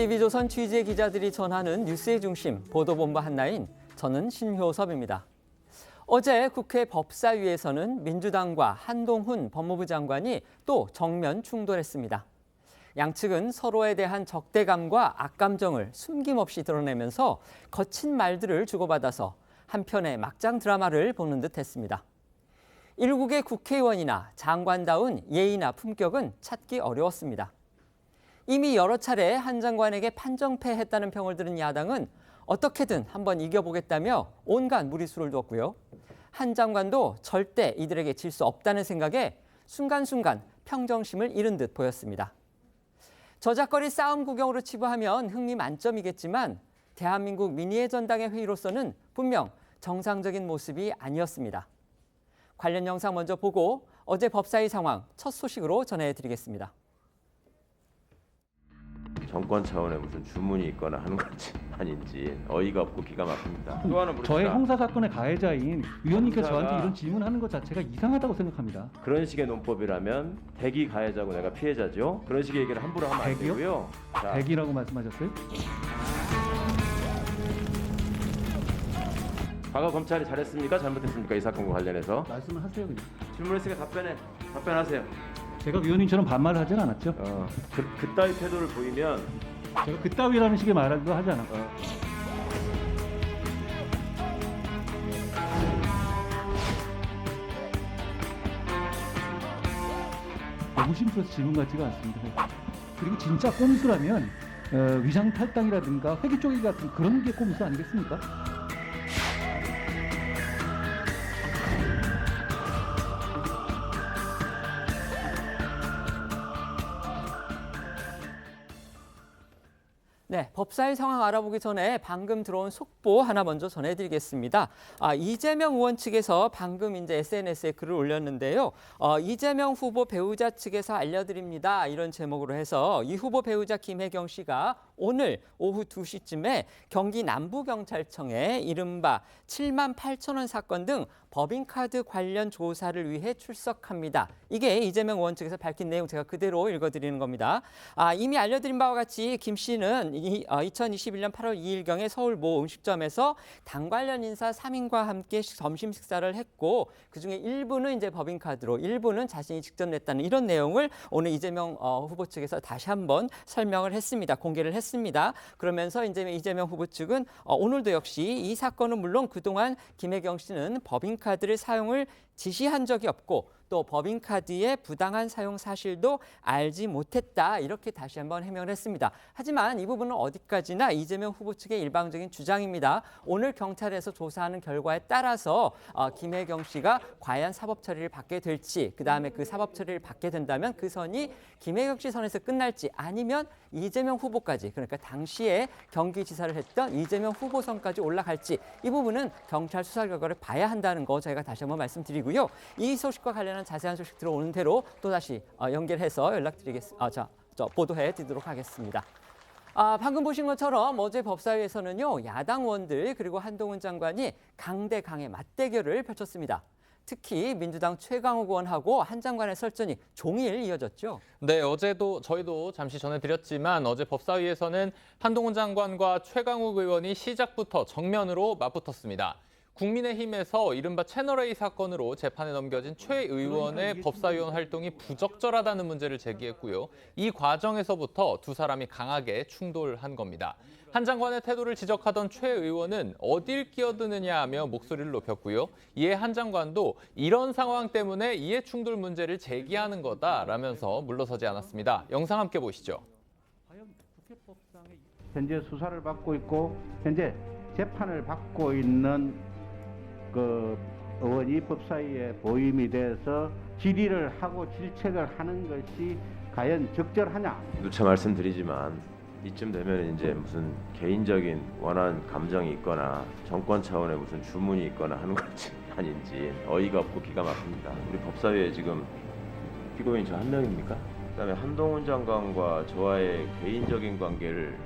TV조선 취재 기자들이 전하는 뉴스의 중심, 보도본부 한나인 저는 신효섭입니다. 어제 국회 법사위에서는 민주당과 한동훈 법무부 장관이 또 정면 충돌했습니다. 양측은 서로에 대한 적대감과 악감정을 숨김없이 드러내면서 거친 말들을 주고받아서 한편의 막장 드라마를 보는 듯 했습니다. 일국의 국회의원이나 장관다운 예의나 품격은 찾기 어려웠습니다. 이미 여러 차례 한 장관에게 판정패했다는 평을 들은 야당은 어떻게든 한번 이겨보겠다며 온갖 무리수를 두었고요. 한 장관도 절대 이들에게 질 수 없다는 생각에 순간순간 평정심을 잃은 듯 보였습니다. 저작거리 싸움 구경으로 치부하면 흥미 만점이겠지만 대한민국 민의의 전당의 회의로서는 분명 정상적인 모습이 아니었습니다. 관련 영상 먼저 보고 어제 법사위 상황 첫 소식으로 전해드리겠습니다. 정권 차원의 무슨 주문이 있거나 하는 건지 아닌지 어이가 없고 기가 막힙니다. 또 하나 저의 형사 사건의 가해자인 위원님께서 형사가 저한테 이런 질문하는 것 자체가 이상하다고 생각합니다. 그런 식의 논법이라면 대기 가해자고 내가 피해자죠. 그런 식의 얘기를 함부로 하면 안 대기요? 되고요. 자, 백이라고 말씀하셨어요? 과거 검찰이 잘했습니까? 잘못했습니까? 이 사건과 관련해서 말씀을 하세요 그냥. 질문했으니까 답변하세요. 제가 위원님처럼 반말을 하진 않았죠. 그따위 태도를 보이면 제가 그따위라는 식의 말도 하지 않았고. 너무 심플해서 질문 같지가 않습니다. 그리고 진짜 꼼수라면 위장 탈당이라든가 회기 쪼개기 같은 그런 게 꼼수 아니겠습니까? 네, 법사위 상황 알아보기 전에 방금 들어온 속보 하나 먼저 전해드리겠습니다. 이재명 의원 측에서 방금 이제 SNS에 글을 올렸는데요. 이재명 후보 배우자 측에서 알려드립니다. 이런 제목으로 해서 이 후보 배우자 김혜경 씨가 오늘 오후 2시쯤에 경기 남부경찰청에 이른바 7만 8천 원 사건 등 법인카드 관련 조사를 위해 출석합니다. 이게 이재명 의원 측에서 밝힌 내용 제가 그대로 읽어드리는 겁니다. 이미 알려드린 바와 같이 김 씨는 2021년 8월 2일경에 서울 모 음식점에서 당 관련 인사 3인과 함께 점심 식사를 했고 그중에 일부는 이제 법인카드로 일부는 자신이 직접 냈다는 이런 내용을 오늘 이재명 후보 측에서 다시 한번 설명을 했습니다. 공개를 했습니다. 그러면서 이제 이재명 후보 측은 오늘도 역시 이 사건은 물론 그동안 김혜경 씨는 법인카드를 사용을 지시한 적이 없고 또 법인카드의 부당한 사용 사실도 알지 못했다 이렇게 다시 한번 해명을 했습니다. 하지만 이 부분은 어디까지나 이재명 후보 측의 일방적인 주장입니다. 오늘 경찰에서 조사하는 결과에 따라서 김혜경 씨가 과연 사법 처리를 받게 될지 그다음에 그 사법 처리를 받게 된다면 그 선이 김혜경 씨 선에서 끝날지 아니면 이재명 후보까지 그러니까 당시에 경기지사를 했던 이재명 후보 선까지 올라갈지 이 부분은 경찰 수사 결과를 봐야 한다는 거 저희가 다시 한번 말씀드리고요. 이 소식과 관련한 자세한 소식 들어오는 대로 또다시 연결해서 보도해 드리도록 하겠습니다. 방금 보신 것처럼 어제 법사위에서는요. 야당 의원들 그리고 한동훈 장관이 강대강의 맞대결을 펼쳤습니다. 특히 민주당 최강욱 의원하고 한 장관의 설전이 종일 이어졌죠. 네, 어제도 저희도 잠시 전해드렸지만 어제 법사위에서는 한동훈 장관과 최강욱 의원이 시작부터 정면으로 맞붙었습니다. 국민의힘에서 이른바 채널A 사건으로 재판에 넘겨진 최 의원의 법사위원 활동이 부적절하다는 문제를 제기했고요. 이 과정에서부터 두 사람이 강하게 충돌한 겁니다. 한 장관의 태도를 지적하던 최 의원은 어딜 끼어드느냐 하며 목소리를 높였고요. 이에 한 장관도 이런 상황 때문에 이해 충돌 문제를 제기하는 거다라면서 물러서지 않았습니다. 영상 함께 보시죠. 현재 수사를 받고 있고 현재 재판을 받고 있는 그 의원이 법사위에 보임이 돼서 질의를 하고 질책을 하는 것이 과연 적절하냐? 누차 말씀드리지만 이쯤 되면 이제 무슨 개인적인 원한 감정이 있거나 정권 차원의 무슨 주문이 있거나 하는 건지 아닌지 어이가 없고 기가 막힙니다. 우리 법사위에 지금 피고인 저 한 명입니까? 그다음에 한동훈 장관과 저와의 개인적인 관계를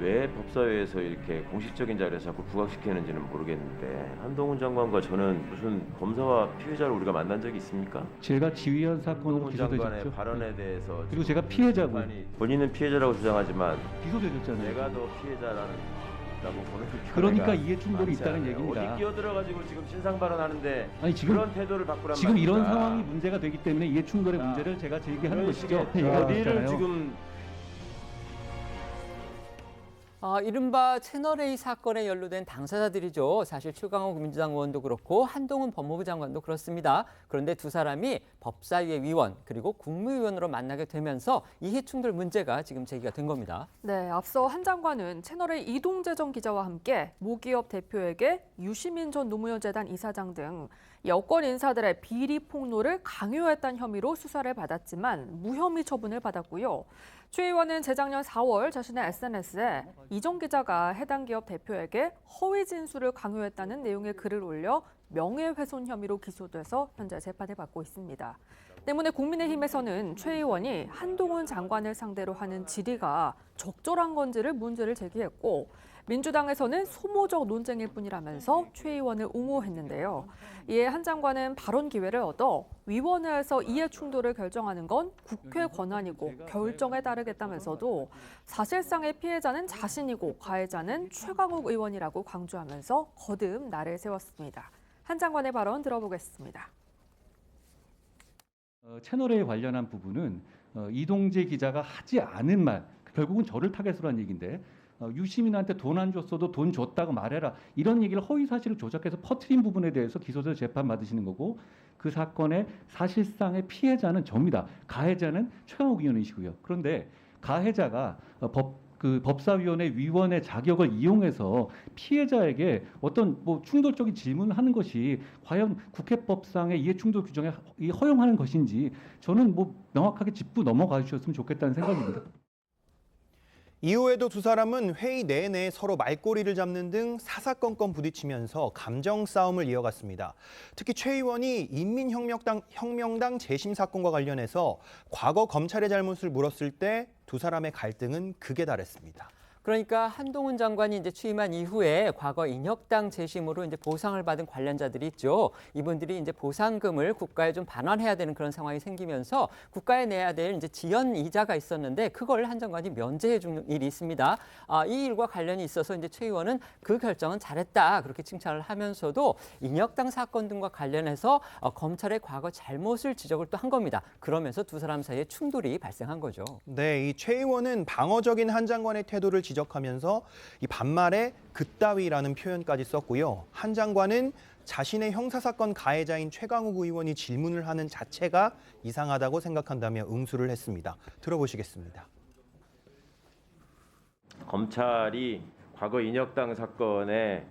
왜 법사위에서 이렇게 공식적인 자리에서 자꾸 부각시키는지는 모르겠는데 한동훈 장관과 저는 무슨 검사와 피해자를 우리가 만난 적이 있습니까? 제가 지휘한 사건으로 한동훈 장관의 기소되셨죠. 발언에 대해서 그리고 제가 피해자고 본인은 피해자라고 주장하지만 기소되셨잖아요. 내가 더 피해자라는 라고 보는 그러니까 이해 충돌이 있다는 않아요. 얘기입니다. 어디 끼어들어가지고 지금 신상 발언하는데 아니 지금 그런 태도를 바꾸란 지금 이런 말입니다. 상황이 문제가 되기 때문에 이해 충돌의 자, 문제를 제가 제기하는 그런 것이죠. 식의 얘기가 어디를 됐잖아요. 지금 이른바 채널A 사건에 연루된 당사자들이죠. 사실 최강욱 민주당 의원도 그렇고 한동훈 법무부 장관도 그렇습니다. 그런데 두 사람이 법사위의 위원 그리고 국무위원으로 만나게 되면서 이해충돌 문제가 지금 제기가 된 겁니다. 네, 앞서 한 장관은 채널의 이동재 전 기자와 함께 모기업 대표에게 유시민 전 노무현 재단 이사장 등 여권 인사들의 비리 폭로를 강요했다는 혐의로 수사를 받았지만 무혐의 처분을 받았고요. 최 의원은 재작년 4월 자신의 SNS에 이 전 기자가 해당 기업 대표에게 허위 진술을 강요했다는 내용의 글을 올려 명예훼손 혐의로 기소돼서 현재 재판을 받고 있습니다. 때문에 국민의힘에서는 최 의원이 한동훈 장관을 상대로 하는 질의가 적절한 건지를 문제를 제기했고 민주당에서는 소모적 논쟁일 뿐이라면서 최 의원을 옹호했는데요. 이에 한 장관은 발언 기회를 얻어 위원회에서 이해 충돌을 결정하는 건 국회 권한이고 결정에 따르겠다면서도 사실상의 피해자는 자신이고 가해자는 최강욱 의원이라고 강조하면서 거듭 날을 세웠습니다. 한 장관의 발언 들어보겠습니다. 채널A 관련한 부분은 이동재 기자가 하지 않은 말, 결국은 저를 타겟으로 한 얘기인데 유시민한테 돈 안 줬어도 돈 줬다고 말해라. 이런 얘기를 허위 사실을 조작해서 퍼뜨린 부분에 대해서 기소돼서 재판 받으시는 거고 그 사건의 사실상의 피해자는 접니다. 가해자는 최강욱 의원이시고요. 그런데 가해자가 법사위원회 위원의 자격을 이용해서 피해자에게 어떤 충돌적인 질문을 하는 것이 과연 국회법상의 이해충돌 규정에 허용하는 것인지 저는 명확하게 짚고 넘어가 주셨으면 좋겠다는 생각입니다. 이후에도 두 사람은 회의 내내 서로 말꼬리를 잡는 등 사사건건 부딪히면서 감정 싸움을 이어갔습니다. 특히 최 의원이 인민혁명당 재심 사건과 관련해서 과거 검찰의 잘못을 물었을 때 두 사람의 갈등은 극에 달했습니다. 그러니까 한동훈 장관이 이제 취임한 이후에 과거 인혁당 재심으로 이제 보상을 받은 관련자들이 있죠. 이분들이 이제 보상금을 국가에 좀 반환해야 되는 그런 상황이 생기면서 국가에 내야 될 이제 지연 이자가 있었는데 그걸 한 장관이 면제해 주는 일이 있습니다. 이 일과 관련이 있어서 이제 최 의원은 그 결정은 잘했다 그렇게 칭찬을 하면서도 인혁당 사건 등과 관련해서 검찰의 과거 잘못을 지적을 또 한 겁니다. 그러면서 두 사람 사이에 충돌이 발생한 거죠. 네, 이 최 의원은 방어적인 한 장관의 태도를 지적하면서 이 반말에 그따위라는 표현까지 썼고요. 한 장관은 자신의 형사사건 가해자인 최강욱 의원이 질문을 하는 자체가 이상하다고 생각한다며 응수를 했습니다. 들어보시겠습니다. 검찰이 과거 인혁당 사건의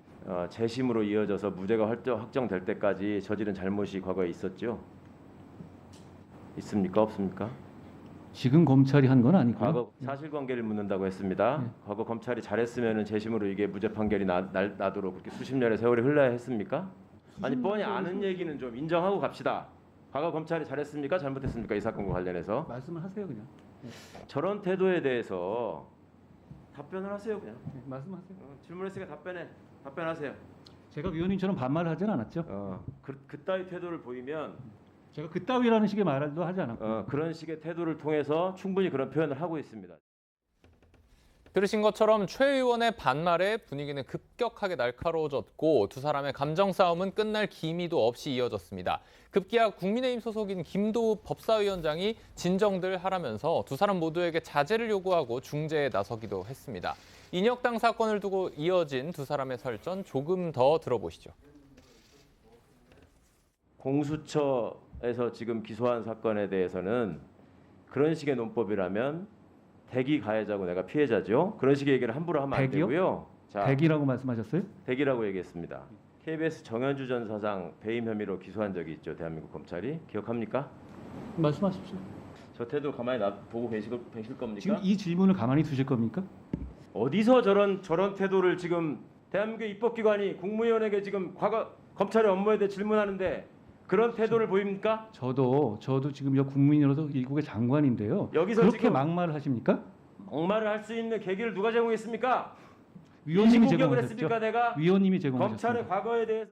재심으로 이어져서 무죄가 확정될 때까지 저지른 잘못이 과거에 있었죠? 있습니까? 없습니까? 지금 검찰이 한 건 아니고요. 과거 사실관계를 묻는다고 했습니다. 네. 과거 검찰이 잘했으면 재심으로 이게 무죄 판결이 나도록 그렇게 수십 년의 세월이 흘러야 했습니까? 아니 뻔히 아는 얘기는 좀 인정하고 갑시다. 과거 검찰이 잘했습니까? 잘못했습니까? 이 사건과 관련해서 말씀을 하세요 그냥. 저런 태도에 대해서 답변을 하세요 그냥. 네, 말씀하세요. 질문했으니까 답변하세요. 제가 위원님처럼 반말을 하진 않았죠. 그따위 태도를 보이면 제가 그따위라는 식의 말도 하지 않았고. 그런 식의 태도를 통해서 충분히 그런 표현을 하고 있습니다. 들으신 것처럼 최 의원의 반말에 분위기는 급격하게 날카로워졌고 두 사람의 감정 싸움은 끝날 기미도 없이 이어졌습니다. 급기야 국민의힘 소속인 김도우 법사위원장이 진정들 하라면서 두 사람 모두에게 자제를 요구하고 중재에 나서기도 했습니다. 인혁당 사건을 두고 이어진 두 사람의 설전 조금 더 들어보시죠. 공수처에서 지금 기소한 사건에 대해서는 그런 식의 논법이라면 대기 가해자고 내가 피해자죠. 그런 식의 얘기를 함부로 하면 안 대기요? 되고요. 자, 대기라고 말씀하셨어요? 대기라고 얘기했습니다. KBS 정현주 전 사장 배임 혐의로 기소한 적이 있죠. 대한민국 검찰이. 기억합니까? 말씀하십시오. 저 태도 가만히 보고 계실 겁니까? 지금 이 질문을 가만히 두실 겁니까? 어디서 저런 태도를 지금 대한민국 입법기관이 국무위원에게 지금 과거 검찰의 업무에 대해 질문하는데 그런 태도를 보입니까? 저도 지금 국민으로서 일국의 장관인데요. 여기서 그렇게 지금 막말을 하십니까? 막말을 할 수 있는 계기를 누가 제공했습니까? 위원님이 공격을 했습니까? 제공하셨죠. 내가 위원님이 제공하셨습니다. 검찰의 과거에 대해서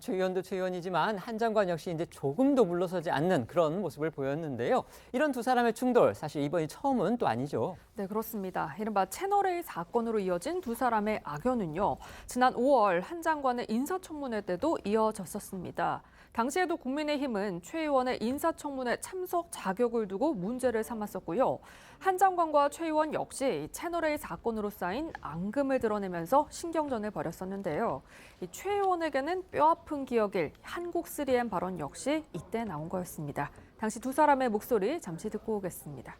최 의원도 최 의원이지만 한 장관 역시 이제 조금도 물러서지 않는 그런 모습을 보였는데요. 이런 두 사람의 충돌, 사실 이번이 처음은 또 아니죠. 네, 그렇습니다. 이른바 채널A 사건으로 이어진 두 사람의 악연은요. 지난 5월 한 장관의 인사청문회 때도 이어졌었습니다. 당시에도 국민의힘은 최 의원의 인사청문회 참석 자격을 두고 문제를 삼았었고요. 한 장관과 최 의원 역시 채널A 사건으로 쌓인 앙금을 드러내면서 신경전을 벌였었는데요. 이 최 의원에게는 뼈아픈 기억일 한국 3M 발언 역시 이때 나온 거였습니다. 당시 두 사람의 목소리 잠시 듣고 오겠습니다.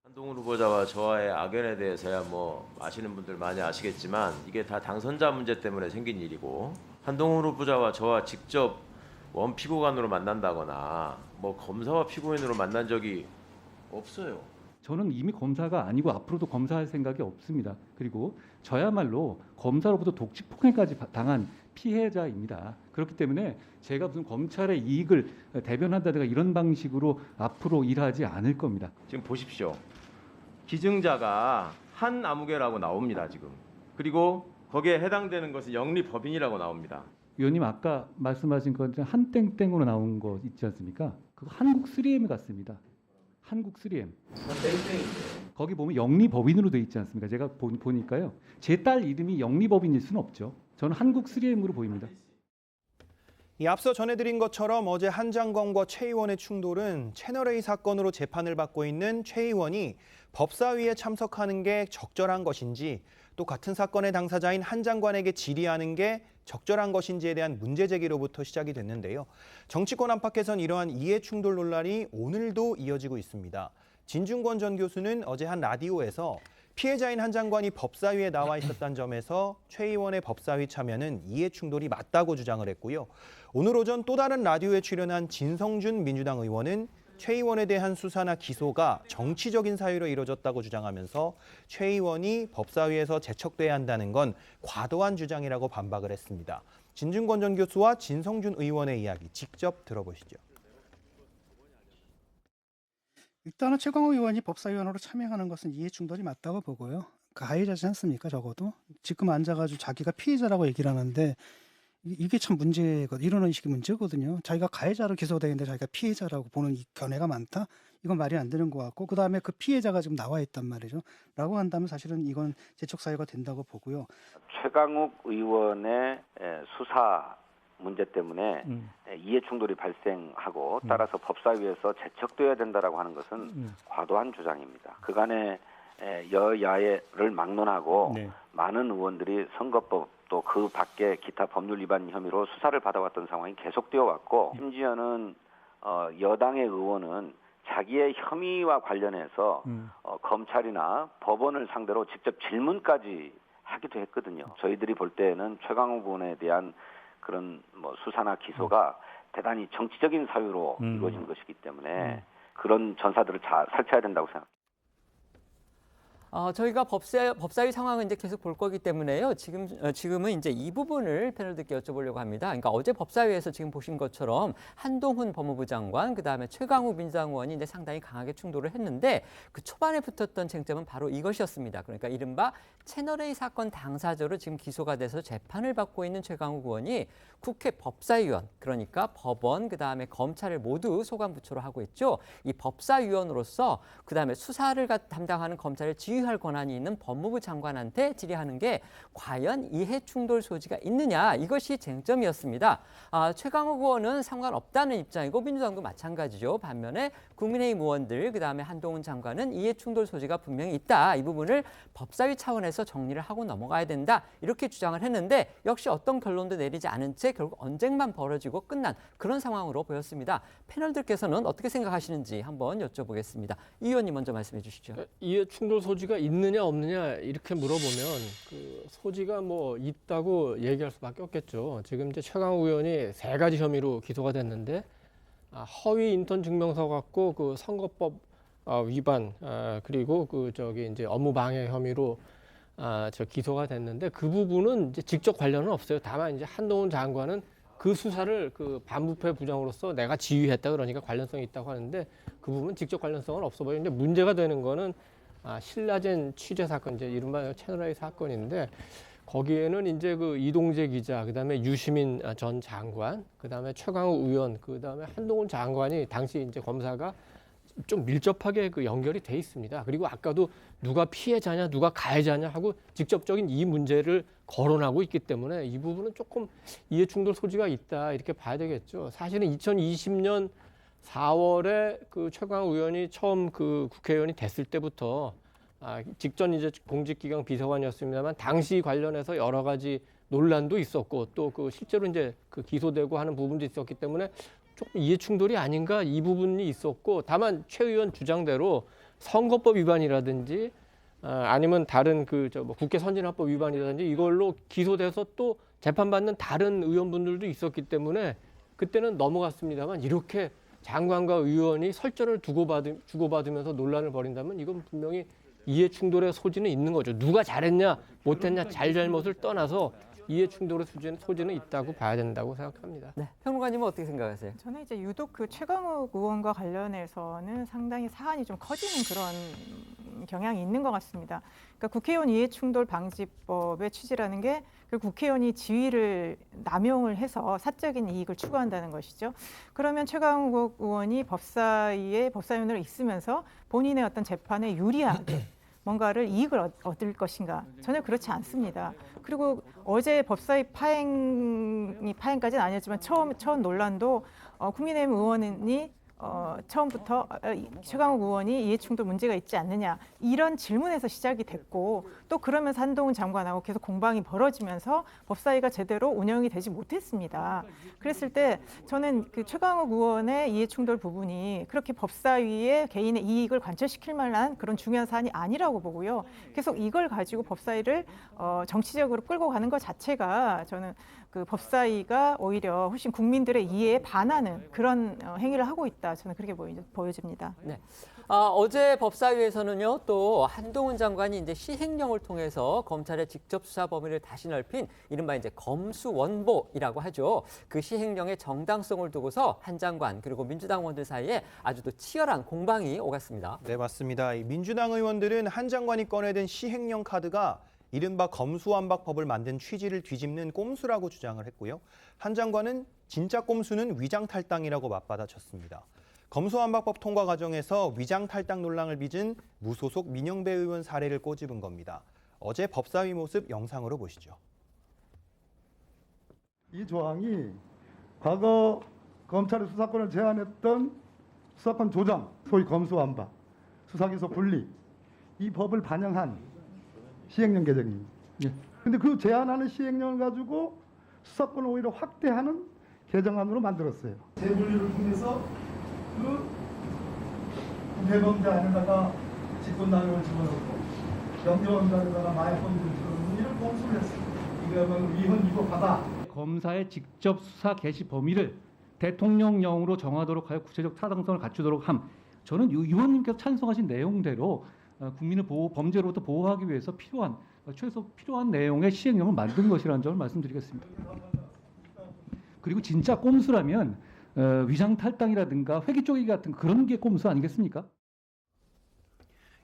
한동훈 후보자와 저와의 악연에 대해서야 아시는 분들 많이 아시겠지만 이게 다 당선자 문제 때문에 생긴 일이고 한동훈 후보자와 저와 직접 원피고관으로 만난다거나 검사와 피고인으로 만난 적이 없어요. 저는 이미 검사가 아니고 앞으로도 검사할 생각이 없습니다. 그리고 저야말로 검사로부터 독직폭행까지 당한 피해자입니다. 그렇기 때문에 제가 무슨 검찰의 이익을 대변한다든가 이런 방식으로 앞으로 일하지 않을 겁니다. 지금 보십시오. 기증자가 한 아무개라고 나옵니다. 지금. 그리고 거기에 해당되는 것은 영리법인이라고 나옵니다. 위원님 아까 말씀하신 것처럼 한땡땡으로 나온 거 있지 않습니까? 그거 한국 3M에 갔습니다. 한국 3M. 거기 보면 영리법인으로 돼 있지 않습니까? 제가 보니까요. 제 딸 이름이 영리법인일 수는 없죠. 저는 한국 3M으로 보입니다. 앞서 전해드린 것처럼 어제 한 장관과 최 의원의 충돌은 채널A 사건으로 재판을 받고 있는 최 의원이 법사위에 참석하는 게 적절한 것인지 또 같은 사건의 당사자인 한 장관에게 질의하는 게 적절한 것인지에 대한 문제 제기로부터 시작이 됐는데요. 정치권 안팎에선 이러한 이해 충돌 논란이 오늘도 이어지고 있습니다. 진중권 전 교수는 어제 한 라디오에서 피해자인 한 장관이 법사위에 나와 있었다는 점에서 최 의원의 법사위 참여는 이해 충돌이 맞다고 주장을 했고요. 오늘 오전 또 다른 라디오에 출연한 진성준 민주당 의원은 최 의원에 대한 수사나 기소가 정치적인 사유로 이루어졌다고 주장하면서 최 의원이 법사위에서 제척돼야 한다는 건 과도한 주장이라고 반박을 했습니다. 진중권 전 교수와 진성준 의원의 이야기 직접 들어보시죠. 일단은 최강욱 의원이 법사위원으로 참여하는 것은 이해 충돌이 맞다고 보고요. 가해자지 않습니까? 적어도 지금 앉아가지고 자기가 피해자라고 얘기를 하는데 이게 참 문제거든요. 이런 의식이 문제거든요. 자기가 가해자로 기소되는데 자기가 피해자라고 보는 이 견해가 많다? 이건 말이 안 되는 것 같고 그다음에 그 피해자가 지금 나와 있단 말이죠. 라고 한다면 사실은 이건 재촉 사유가 된다고 보고요. 최강욱 의원의 수사 문제 때문에 이해 충돌이 발생하고 따라서 법사위에서 제척돼야 된다라고 하는 것은 과도한 주장입니다. 그간의 여야를 막론하고 많은 의원들이 선거법 또 그 밖에 기타 법률 위반 혐의로 수사를 받아왔던 상황이 계속되어 왔고 심지어는 여당의 의원은 자기의 혐의와 관련해서 검찰이나 법원을 상대로 직접 질문까지 하기도 했거든요. 저희들이 볼 때에는 최강욱 의원에 대한 그런 수사나 기소가 대단히 정치적인 사유로 이루어진 것이기 때문에 그런 전사들을 잘 살펴야 된다고 생각합니다. 저희가 법사위 상황은 이제 계속 볼 거기 때문에요. 지금은 이제 이 부분을 패널들께 여쭤보려고 합니다. 그러니까 어제 법사위에서 지금 보신 것처럼 한동훈 법무부 장관, 그다음에 최강욱 민주당 의원이 이제 상당히 강하게 충돌을 했는데 그 초반에 붙었던 쟁점은 바로 이것이었습니다. 그러니까 이른바 채널A 사건 당사자로 지금 기소가 돼서 재판을 받고 있는 최강욱 의원이 국회 법사위원, 그러니까 법원, 그다음에 검찰을 모두 소관부처로 하고 있죠. 이 법사위원으로서 그다음에 수사를 담당하는 검찰을 지휘할 권한이 있는 법무부 장관한테 질의하는 게 과연 이해 충돌 소지가 있느냐, 이것이 쟁점이었습니다. 최강욱 의원은 상관없다는 입장이고 민주당도 마찬가지죠. 반면에 국민의힘 의원들, 그다음에 한동훈 장관은 이해 충돌 소지가 분명히 있다. 이 부분을 법사위 차원에서 정리를 하고 넘어가야 된다. 이렇게 주장을 했는데 역시 어떤 결론도 내리지 않은 채 결국 언쟁만 벌어지고 끝난 그런 상황으로 보였습니다. 패널들께서는 어떻게 생각하시는지 한번 여쭤보겠습니다. 이 의원님 먼저 말씀해 주시죠. 이해 충돌 소지가 있느냐 없느냐 이렇게 물어보면 그 소지가 있다고 얘기할 수밖에 없겠죠. 지금 이제 최강욱 의원이 3가지 혐의로 기소가 됐는데 허위 인턴 증명서 갖고 그 선거법 위반 그리고 이제 업무 방해 혐의로 기소가 됐는데 그 부분은 이제 직접 관련은 없어요. 다만 이제 한동훈 장관은 그 수사를 그 반부패 부장으로서 내가 지휘했다 그러니까 관련성이 있다고 하는데 그 부분 직접 관련성은 없어 보이는데 문제가 되는 거는 신라젠 취재 사건, 이제 이른바 채널A 사건인데 거기에는 이제 그 이동재 기자, 그다음에 유시민 전 장관, 그다음에 최강욱 의원, 그다음에 한동훈 장관이 당시 이제 검사가 좀 밀접하게 그 연결이 돼 있습니다. 그리고 아까도 누가 피해자냐, 누가 가해자냐 하고 직접적인 이 문제를 거론하고 있기 때문에 이 부분은 조금 이해충돌 소지가 있다 이렇게 봐야 되겠죠. 사실은 2020년 4월에 그 최강욱 의원이 처음 그 국회의원이 됐을 때부터 직전 이제 공직기강 비서관이었습니다만 당시 관련해서 여러 가지 논란도 있었고 또 그 실제로 이제 그 기소되고 하는 부분도 있었기 때문에 조금 이해충돌이 아닌가 이 부분이 있었고, 다만 최 의원 주장대로 선거법 위반이라든지 아니면 다른 그 뭐 국회 선진화법 위반이라든지 이걸로 기소돼서 또 재판받는 다른 의원분들도 있었기 때문에 그때는 넘어갔습니다만 이렇게 장관과 의원이 설전을 주고받으면서 논란을 벌인다면 이건 분명히 이해충돌의 소지는 있는 거죠. 누가 잘했냐 못했냐 잘잘못을 떠나서 이해충돌의 소지는 있다고 봐야 된다고 생각합니다. 네, 평론가님은 어떻게 생각하세요? 저는 이제 유독 그 최강욱 의원과 관련해서는 상당히 사안이 좀 커지는 그런 경향이 있는 것 같습니다. 그러니까 국회의원 이해충돌 방지법의 취지라는 게 그 국회의원이 지위를 남용을 해서 사적인 이익을 추구한다는 것이죠. 그러면 최강욱 의원이 법사위원으로 있으면서 본인의 어떤 재판에 유리하게 뭔가를 이익을 얻을 것인가? 전혀 그렇지 않습니다. 그리고 어제 법사위 파행까지는 아니었지만 처음 논란도 국민의힘 의원이 처음부터 최강욱 의원이 이해충돌 문제가 있지 않느냐 이런 질문에서 시작이 됐고 또 그러면서 한동훈 장관하고 계속 공방이 벌어지면서 법사위가 제대로 운영이 되지 못했습니다. 그랬을 때 저는 그 최강욱 의원의 이해충돌 부분이 그렇게 법사위에 개인의 이익을 관철시킬 만한 그런 중요한 사안이 아니라고 보고요. 계속 이걸 가지고 법사위를 정치적으로 끌고 가는 것 자체가 저는 그 법사위가 오히려 훨씬 국민들의 이해에 반하는 그런 행위를 하고 있다. 저는 그렇게 보여집니다. 네. 어제 법사위에서는요, 또 한동훈 장관이 이제 시행령을 통해서 검찰의 직접 수사 범위를 다시 넓힌 이른바 이제 검수원복이라고 하죠. 그 시행령의 정당성을 두고서 한 장관 그리고 민주당 의원들 사이에 아주 또 치열한 공방이 오갔습니다. 네, 맞습니다. 이 민주당 의원들은 한 장관이 꺼내든 시행령 카드가 이른바 검수완박법을 만든 취지를 뒤집는 꼼수라고 주장을 했고요. 한 장관은 진짜 꼼수는 위장탈당이라고 맞받아쳤습니다. 검수완박법 통과 과정에서 위장탈당 논란을 빚은 무소속 민영배 의원 사례를 꼬집은 겁니다. 어제 법사위 모습 영상으로 보시죠. 이 조항이 과거 검찰의 수사권을 제한했던 수사권 조정, 소위 검수완박, 수사기소 분리, 이 법을 반영한 시행령 개정입니다. 그런데 그 제한하는 시행령을 가지고 수사권을 오히려 확대하는 개정안으로 만들었어요. 재분리를 통해서 그 부패범죄 안에다가 직권남용을 집어넣고 영재범죄 안에다가 마약범죄를 집어넣는 이런 공수를 했어요. 이거는 위헌 위법하다. 검사의 직접 수사 개시 범위를 대통령령으로 정하도록 하여 구체적 타당성을 갖추도록 함. 저는 의원님께서 찬성하신 내용대로 국민을 범죄로부터 보호하기 위해서 최소 필요한 내용의 시행령을 만든 것이라는 점을 말씀드리겠습니다. 그리고 진짜 꼼수라면 위장탈당이라든가 회기 쪼개기 같은 그런 게 꼼수 아니겠습니까?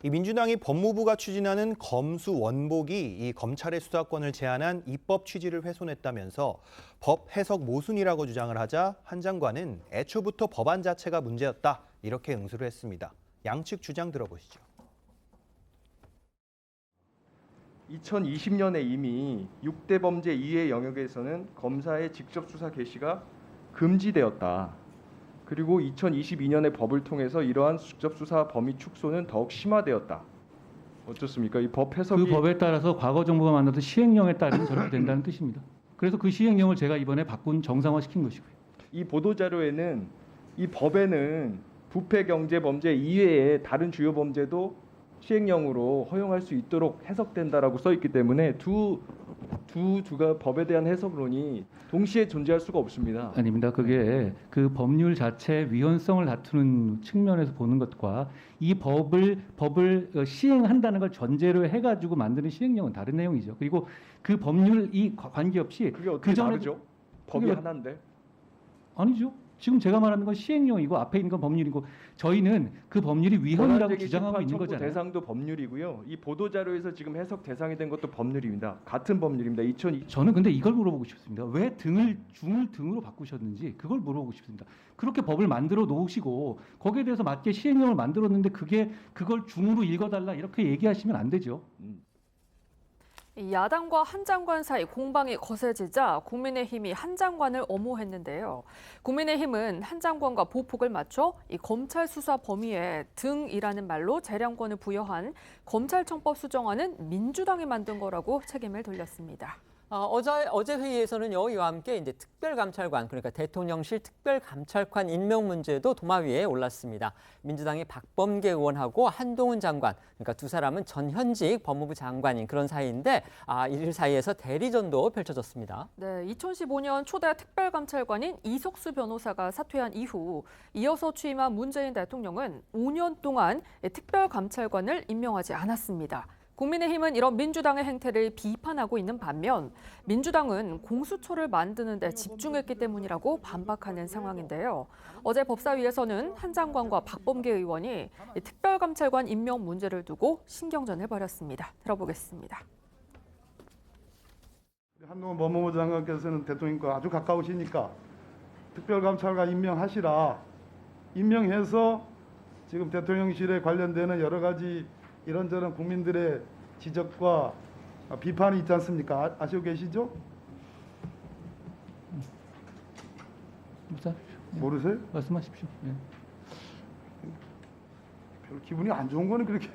이 민주당이 법무부가 추진하는 검수원복이 이 검찰의 수사권을 제한한 입법 취지를 훼손했다면서 법 해석 모순이라고 주장을 하자 한 장관은 애초부터 법안 자체가 문제였다 이렇게 응수를 했습니다. 양측 주장 들어보시죠. 2020년에 이미 6대 범죄 이외의 영역에서는 검사의 직접 수사 개시가 금지되었다. 그리고 2022년의 법을 통해서 이러한 직접 수사 범위 축소는 더욱 심화되었다. 어떻습니까? 이 법 해석이 그 법에 따라서 과거 정부가 만들었던 시행령에 따르면 저렇게 된다는 뜻입니다. 그래서 그 시행령을 제가 이번에 바꾼 정상화시킨 것이고요. 이 보도 자료에는 이 법에는 부패 경제 범죄 이외에 다른 주요 범죄도 시행령으로 허용할 수 있도록 해석된다라고 써 있기 때문에 두가 법에 대한 해석론이 동시에 존재할 수가 없습니다. 아닙니다. 그게 그 법률 자체의 위헌성을 다투는 측면에서 보는 것과 이 법을 시행한다는 걸 전제로 해가지고 만드는 시행령은 다른 내용이죠. 그리고 그 법률 이 관계없이 그게 어떻게 다르죠? 법이 그게 하나인데. 아니죠. 지금 제가 말하는 건 시행령이고 앞에 있는 건 법률이고 저희는 그 법률이 위헌이라고 권한쟁의 주장하고 있는 심판 청구 거잖아요. 대상도 법률이고요. 이 보도 자료에서 지금 해석 대상이 된 것도 법률입니다. 같은 법률입니다. 2002. 저는 근데 이걸 물어보고 싶습니다. 왜 중을 등으로 바꾸셨는지 그걸 물어보고 싶습니다. 그렇게 법을 만들어 놓으시고 거기에 대해서 맞게 시행령을 만들었는데 그걸 중으로 읽어달라 이렇게 얘기하시면 안 되죠. 이 야당과 한 장관 사이 공방이 거세지자 국민의힘이 한 장관을 엄호했는데요. 국민의힘은 한 장관과 보폭을 맞춰 이 검찰 수사 범위에 등이라는 말로 재량권을 부여한 검찰청법 수정안은 민주당이 만든 거라고 책임을 돌렸습니다. 어제 회의에서는요, 이와 함께 이제 특별감찰관, 그러니까 대통령실 특별감찰관 임명 문제도 도마 위에 올랐습니다. 민주당의 박범계 의원하고 한동훈 장관, 그러니까 두 사람은 전현직 법무부 장관인 그런 사이인데, 이 사이에서 대리전도 펼쳐졌습니다. 네, 2015년 초대 특별감찰관인 이석수 변호사가 사퇴한 이후 이어서 취임한 문재인 대통령은 5년 동안 특별감찰관을 임명하지 않았습니다. 국민의힘은 이런 민주당의 행태를 비판하고 있는 반면 민주당은 공수처를 만드는 데 집중했기 때문이라고 반박하는 상황인데요. 어제 법사위에서는 한 장관과 박범계 의원이 특별감찰관 임명 문제를 두고 신경전을 벌였습니다. 들어보겠습니다. 한동훈 법무부 장관께서는 대통령과 아주 가까우시니까 특별감찰관 임명하시라. 임명해서 지금 대통령실에 관련되는 여러 가지 이런저런 국민들의 지적과 비판이 있지 않습니까? 아시고 계시죠? 모르세요? 말씀하십시오. 네. 별 기분이 안 좋은 거는 그렇게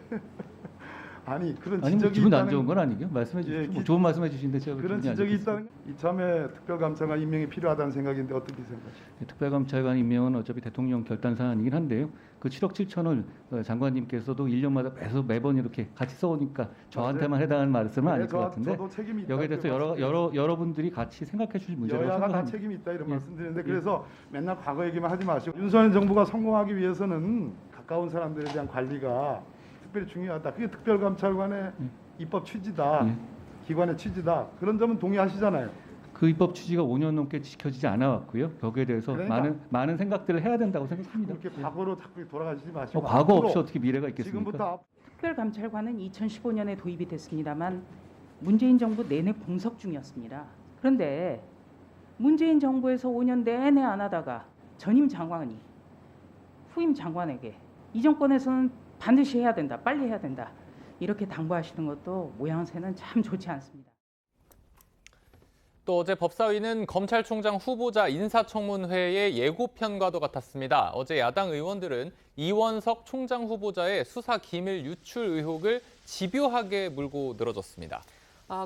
아니 그런 아니, 지적이 기분 안 있다는 좋은 건 아니고요. 말씀해 주십시오. 뭐 좋은 말씀해 주시는데 제가 그런 기분이 안 지적이 좋겠어요. 있다는 이참에 특별감찰관 임명이 필요하다는 생각인데 어떻게 생각하십니까? 특별감찰관 임명은 어차피 대통령 결단 사안이긴 한데요. 그 7억 7천을 장관님께서도 1년마다 매번 이렇게 같이 써오니까 저한테만 해당하는 말씀은 아닐 것 같은데 저도 책임이 있다. 여기에 대해서 여러분들이 같이 생각해 주실 문제라고 여야가 다 생각합니다. 책임이 있다 이런 예. 말씀드리는데 그래서 맨날 과거 얘기만 하지 마시고 윤석열 정부가 성공하기 위해서는 가까운 사람들에 대한 관리가 특별히 중요하다. 그게 특별감찰관의 입법 취지다. 기관의 취지다. 그런 점은 동의하시잖아요. 그 입법 취지가 5년 넘게 지켜지지 않아 왔고요. 거기에 대해서 그러니까. 많은 생각들을 해야 된다고 생각합니다. 그렇게 과거로 자꾸 돌아가시지 마시고 과거 앞으로 없이 어떻게 미래가 있겠습니까? 지금부터 특별감찰관은 2015년에 도입이 됐습니다만 문재인 정부 내내 공석 중이었습니다. 그런데 문재인 정부에서 5년 내내 안 하다가 전임 장관이 후임 장관에게 이 정권에서는 반드시 해야 된다, 빨리 해야 된다 이렇게 당부하시는 것도 모양새는 참 좋지 않습니다. 또 어제 법사위는 검찰총장 후보자 인사청문회의 예고편과도 같았습니다. 어제 야당 의원들은 이원석 총장 후보자의 수사 기밀 유출 의혹을 집요하게 물고 늘어졌습니다.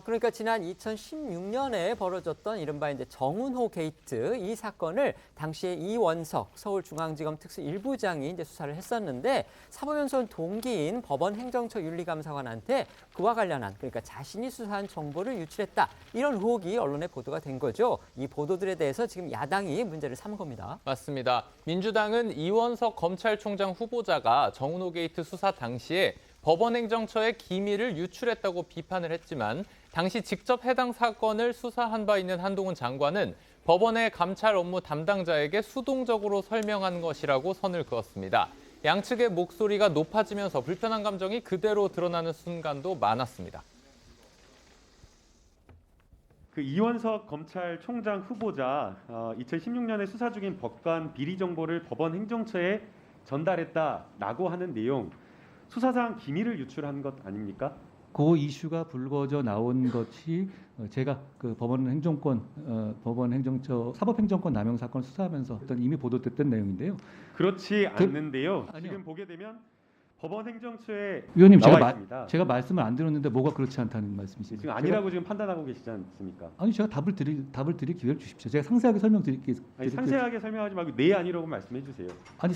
그러니까 지난 2016년에 벌어졌던 이른바 이제 정운호 게이트 이 사건을 당시에 이원석 서울중앙지검 특수 1부장이 이제 수사를 했었는데 사법연수원 동기인 법원 행정처 윤리감사관한테 그와 관련한 그러니까 자신이 수사한 정보를 유출했다 이런 의혹이 언론에 보도가 된 거죠. 이 보도들에 대해서 지금 야당이 문제를 삼은 겁니다. 맞습니다. 민주당은 이원석 검찰총장 후보자가 정운호 게이트 수사 당시에 법원 행정처의 기밀을 유출했다고 비판을 했지만 당시 직접 해당 사건을 수사한 바 있는 한동훈 장관은 법원의 감찰 업무 담당자에게 수동적으로 설명한 것이라고 선을 그었습니다. 양측의 목소리가 높아지면서 불편한 감정이 그대로 드러나는 순간도 많았습니다. 그 이원석 검찰총장 후보자 2016년에 수사 중인 법관 비리 정보를 법원 행정처에 전달했다라고 하는 내용 수사상 기밀을 유출한 것 아닙니까? 그 이슈가 불거져 나온 것이 제가 그 법원 행정처 사법행정권 남용 사건 수사하면서 이미 보도됐던 내용인데요. 그렇지 않는데요. 지금 보게 되면 법원 행정처에 위원님 나와 있습니다. 제가 말씀을 안 들었는데 뭐가 그렇지 않다는 말씀이시죠? 지금 아니라고 지금 판단하고 계시지 않습니까? 아니 제가 답을 드릴 기회를 주십시오. 제가 상세하게 설명드릴게요. 상세하게 설명하지 말고 네 아니라고 말씀해 주세요. 아니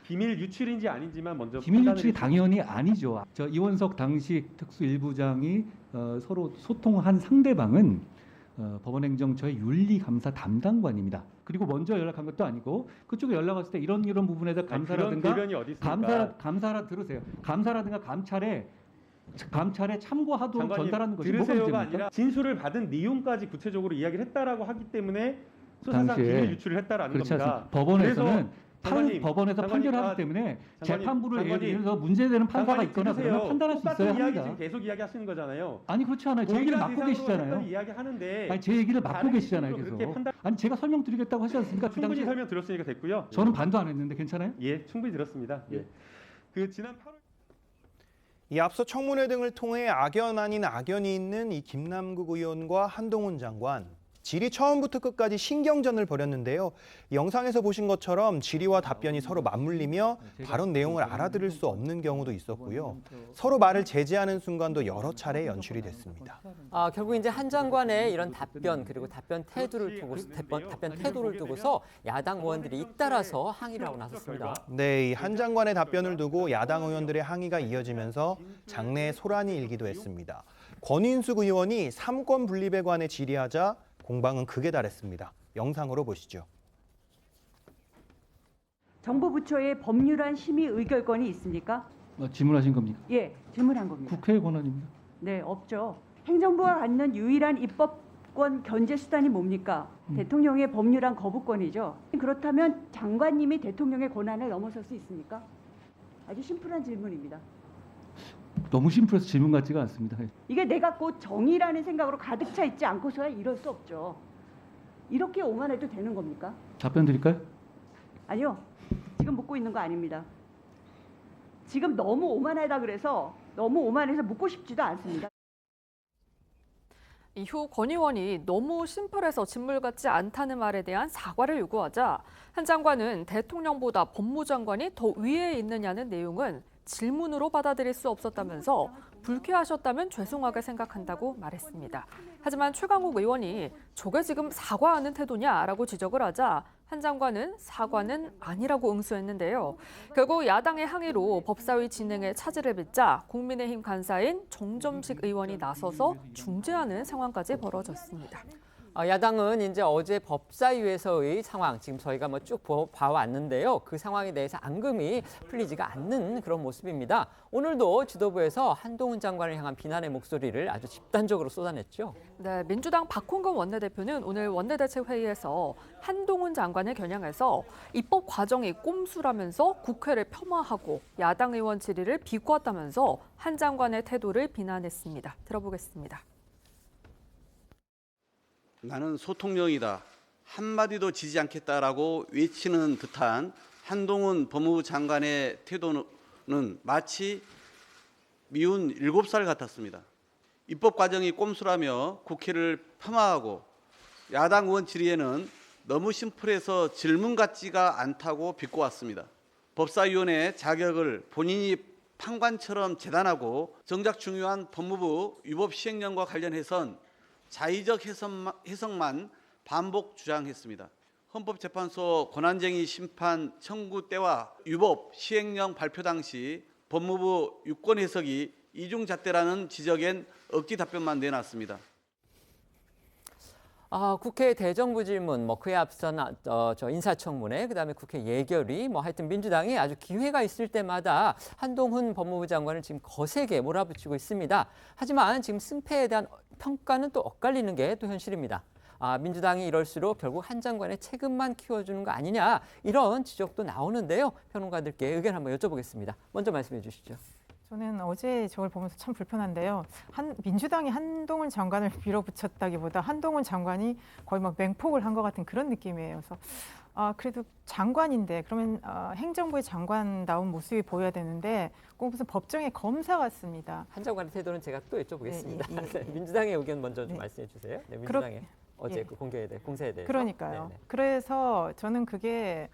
기밀 유출인지 아닌지만 먼저 기밀 유출이 당연히 아니죠. 저 이원석 당시 특수 1부장이 서로 소통한 상대방은 법원 행정처의 윤리감사 담당관입니다. 그리고 먼저 연락한 것도 아니고 그쪽에 연락 왔을 때 이런 부분에서 감사라든가 감사라 들으세요. 감사라든가 감찰에 참고하도록 전달하는 것이 뭐가 들으세요가 문제입니까? 아니라 진술을 받은 내용까지 구체적으로 이야기를 했다라고 하기 때문에 수사상 당시에 기밀 유출을 했다라는 그렇지 겁니다. 않습니다. 법원에서는 그래서 장관님, 법원에서 장관님, 판결하기 때문에 장관님, 재판부를 예를 장관님, 들어서 문제되는 판사가 장관님 있거나 들으세요. 그러면 판단할 수 똑같은 있어야 이야기 합니다. 지금 계속 이야기하시는 거잖아요. 아니 그렇지 않아요. 제 얘기를 동일한 막고 대상으로 계시잖아요. 했던 이야기 하는데 아니 제 얘기를 막고 다른 계시잖아요. 식으로 계속. 그렇게 판단- 아니 제가 설명드리겠다고 하지 않습니까? 그 충분히 당시에 설명 들었으니까 됐고요. 저는 반도 안 했는데 괜찮아요? 예, 충분히 들었습니다. 예. 그 지난 8월 이 앞서 청문회 등을 통해 악연 아닌 악연이 있는 이 김남국 의원과 한동훈 장관. 질의 처음부터 끝까지 신경전을 벌였는데요. 이 영상에서 보신 것처럼 질의와 답변이 서로 맞물리며 발언 내용을 알아들을 수 없는 경우도 있었고요. 서로 말을 제지하는 순간도 여러 차례 연출이 됐습니다. 결국 이제 한 장관의 이런 답변 그리고 답변 태도를 두고서 야당 의원들이 잇따라서 항의를 하고 나섰습니다. 네, 이 한 장관의 답변을 두고 야당 의원들의 항의가 이어지면서 장내에 소란이 일기도 했습니다. 권인숙 의원이 3권 분립에 관해 질의하자 공방은 극에 달했습니다. 영상으로 보시죠. 정부 부처의 법률안 심의 의결권이 있습니까? 질문하신 겁니까? 예, 질문한 겁니다. 국회의 권한입니다. 네, 없죠. 행정부가 갖는 유일한 입법권 견제 수단이 뭡니까? 대통령의 법률안 거부권이죠. 그렇다면 장관님이 대통령의 권한을 넘어설 수 있습니까? 아주 심플한 질문입니다. 너무 심플해서 질문 같지가 않습니다. 이게 내가 곧 정의라는 생각으로 가득 차 있지 않고서야 이럴 수 없죠. 이렇게 오만해도 되는 겁니까? 답변 드릴까요? 아니요. 지금 묻고 있는 거 아닙니다. 지금 너무 오만하다 그래서 너무 오만해서 묻고 싶지도 않습니다. 이후 권 의원이 너무 심플해서 진물 같지 않다는 말에 대한 사과를 요구하자 한 장관은 대통령보다 법무장관이 더 위에 있느냐는 내용은 질문으로 받아들일 수 없었다면서 불쾌하셨다면 죄송하게 생각한다고 말했습니다. 하지만 최강욱 의원이 저게 지금 사과하는 태도냐라고 지적을 하자 한 장관은 사과는 아니라고 응수했는데요. 결국 야당의 항의로 법사위 진행에 차질을 빚자 국민의힘 간사인 정점식 의원이 나서서 중재하는 상황까지 벌어졌습니다. 야당은 이제 어제 법사위에서의 상황 지금 저희가 쭉 봐왔는데요. 그 상황에 대해서 앙금이 풀리지가 않는 그런 모습입니다. 오늘도 지도부에서 한동훈 장관을 향한 비난의 목소리를 아주 집단적으로 쏟아냈죠. 네, 민주당 박홍근 원내대표는 오늘 원내대책회의에서 한동훈 장관을 겨냥해서 입법 과정이 꼼수라면서 국회를 폄하하고 야당 의원 질의를 비꼬았다면서 한 장관의 태도를 비난했습니다. 들어보겠습니다. 나는 소통령이다. 한마디도 지지 않겠다라고 외치는 듯한 한동훈 법무부 장관의 태도는 마치 미운 7살 같았습니다. 입법 과정이 꼼수라며 국회를 폄하하고 야당 의원 질의에는 너무 심플해서 질문 같지가 않다고 비꼬았습니다. 법사위원회 자격을 본인이 판관처럼 재단하고 정작 중요한 법무부 위법 시행령과 관련해선 자의적 해석만 반복 주장했습니다. 헌법재판소 권한쟁의 심판 청구 때와 위법 시행령 발표 당시 법무부 유권 해석이 이중잣대라는 지적엔 억지 답변만 내놨습니다. 국회 대정부 질문, 그에 앞선 인사청문회, 그다음에 국회 예결위, 하여튼 민주당이 아주 기회가 있을 때마다 한동훈 법무부 장관을 지금 거세게 몰아붙이고 있습니다. 하지만 지금 승패에 대한 평가는 또 엇갈리는 게 또 현실입니다. 민주당이 이럴수록 결국 한 장관의 책임만 키워주는 거 아니냐 이런 지적도 나오는데요. 평론가들께 의견 한번 여쭤보겠습니다. 먼저 말씀해 주시죠. 저는 어제 저걸 보면서 참 불편한데요. 민주당이 한동훈 장관을 밀어붙였다기보다 한동훈 장관이 거의 막 맹폭을 한 것 같은 그런 느낌이에요. 그래서 그래도 장관인데 그러면 행정부의 장관다운 모습이 보여야 되는데 꼭 무슨 법정의 검사 같습니다. 한 장관의 태도는 제가 또 여쭤보겠습니다. 예. 민주당의 의견 먼저 좀 말씀해 주세요. 네, 민주당의 어제 그 공세에 대해서. 그러니까요. 네네. 그래서 저는 그게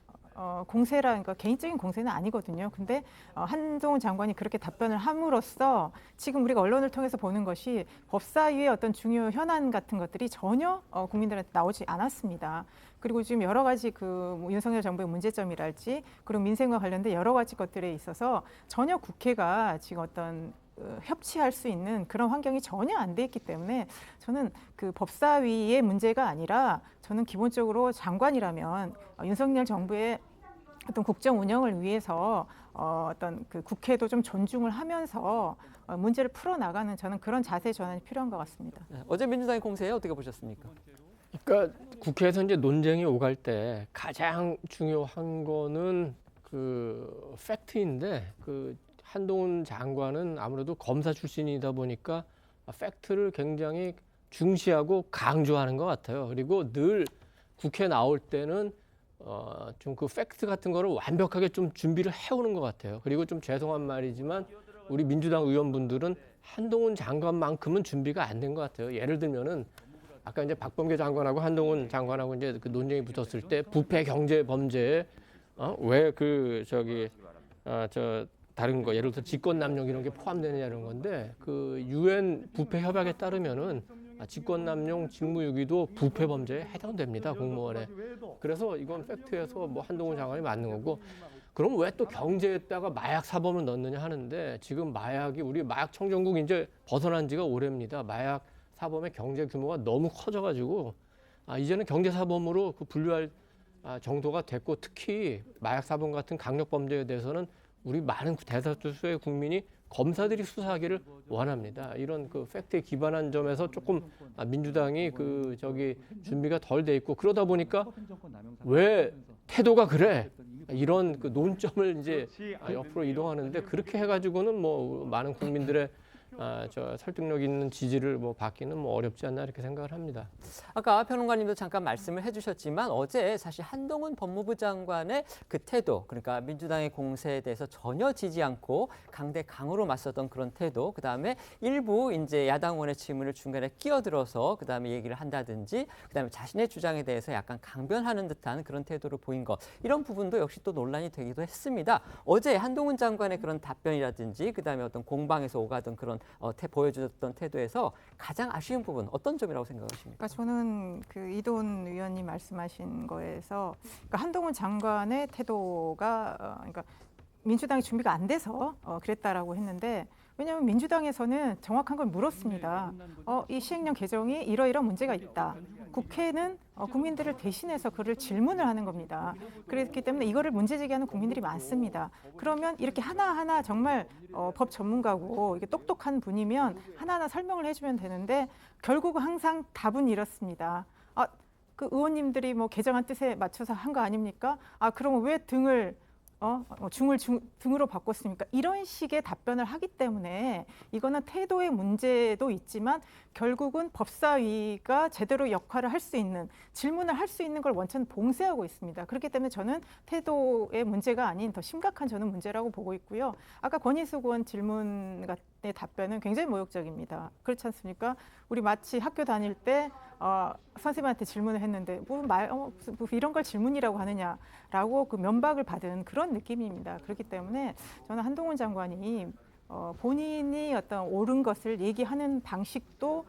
공세라니까 개인적인 공세는 아니거든요. 근데 한동훈 장관이 그렇게 답변을 함으로써 지금 우리가 언론을 통해서 보는 것이 법사위의 어떤 중요 현안 같은 것들이 전혀 국민들한테 나오지 않았습니다. 그리고 지금 여러 가지 윤석열 정부의 문제점이랄지 그리고 민생과 관련된 여러 가지 것들에 있어서 전혀 국회가 지금 어떤 협치할 수 있는 그런 환경이 전혀 안 돼 있기 때문에 저는 그 법사위의 문제가 아니라 저는 기본적으로 장관이라면 윤석열 정부의 어떤 국정 운영을 위해서 어떤 그 국회도 좀 존중을 하면서 문제를 풀어나가는 저는 그런 자세 전환이 필요한 것 같습니다. 어제 민주당의 공세에 어떻게 보셨습니까? 그러니까 국회에서 이제 논쟁이 오갈 때 가장 중요한 거는 그 팩트인데 그 한동훈 장관은 아무래도 검사 출신이다 보니까 팩트를 굉장히 중시하고 강조하는 것 같아요. 그리고 늘 국회 나올 때는 좀 그 팩트 같은 거를 완벽하게 좀 준비를 해오는 것 같아요. 그리고 좀 죄송한 말이지만 우리 민주당 의원분들은 한동훈 장관만큼은 준비가 안 된 것 같아요. 예를 들면은 아까 이제 박범계 장관하고 한동훈 장관하고 이제 그 논쟁이 붙었을 때 부패 경제 범죄에 왜 그 저 다른 거 예를 들어 직권남용 이런 게 포함되느냐 이런 건데 그 UN 부패 협약에 따르면은 직권남용 직무유기도 부패 범죄에 해당됩니다, 공무원에. 그래서 이건 팩트에서 뭐 한동훈 장관이 맞는 거고. 그럼 왜 또 경제에다가 마약 사범을 넣느냐 하는데 지금 마약이 우리 마약 청정국 이제 벗어난 지가 오래입니다. 마약 사범의 경제 규모가 너무 커져가지고 이제는 경제 사범으로 그 분류할 정도가 됐고 특히 마약 사범 같은 강력 범죄에 대해서는 우리 많은 대다수의 국민이 검사들이 수사하기를 원합니다. 이런 그 팩트에 기반한 점에서 조금 민주당이 그 준비가 덜 돼 있고 그러다 보니까 왜 태도가 그래? 이런 그 논점을 이제 옆으로 이동하는데 그렇게 해가지고는 뭐 많은 국민들의 저 설득력 있는 지지를 뭐 받기는 뭐 어렵지 않나 이렇게 생각을 합니다. 아까 평론가님도 잠깐 말씀을 해주셨지만 어제 사실 한동훈 법무부 장관의 그 태도, 그러니까 민주당의 공세에 대해서 전혀 지지 않고 강대강으로 맞섰던 그런 태도, 그 다음에 일부 이제 야당 의원의 질문을 중간에 끼어들어서 그 다음에 얘기를 한다든지, 그 다음에 자신의 주장에 대해서 약간 강변하는 듯한 그런 태도를 보인 것, 이런 부분도 역시 또 논란이 되기도 했습니다. 어제 한동훈 장관의 그런 답변이라든지, 그 다음에 어떤 공방에서 오가던 그런 보여주셨던 태도에서 가장 아쉬운 부분 어떤 점이라고 생각하십니까? 그러니까 저는 그 이돈 의원님 말씀하신 거에서 그러니까 한동훈 장관의 태도가 그러니까 민주당이 준비가 안 돼서 그랬다라고 했는데 왜냐하면 민주당에서는 정확한 걸 물었습니다. 이 시행령 개정이 이러이러한 문제가 있다. 국회는 국민들을 대신해서 그를 질문을 하는 겁니다. 그렇기 때문에 이거를 문제 제기하는 국민들이 많습니다. 그러면 이렇게 하나하나 정말 법 전문가고 이게 똑똑한 분이면 하나하나 설명을 해주면 되는데 결국은 항상 답은 이렇습니다. 그 의원님들이 뭐 개정안 뜻에 맞춰서 한 거 아닙니까? 그러면 왜 등을 등으로 바꿨습니까? 이런 식의 답변을 하기 때문에 이거는 태도의 문제도 있지만 결국은 법사위가 제대로 역할을 할 수 있는 질문을 할 수 있는 걸 원천은 봉쇄하고 있습니다. 그렇기 때문에 저는 태도의 문제가 아닌 더 심각한 저는 문제라고 보고 있고요. 아까 권희숙 의원 질문의 답변은 굉장히 모욕적입니다. 그렇지 않습니까? 우리 마치 학교 다닐 때 선생님한테 질문을 했는데 뭐 이런 걸 질문이라고 하느냐라고 그 면박을 받은 그런 느낌입니다. 그렇기 때문에 저는 한동훈 장관이 본인이 어떤 옳은 것을 얘기하는 방식도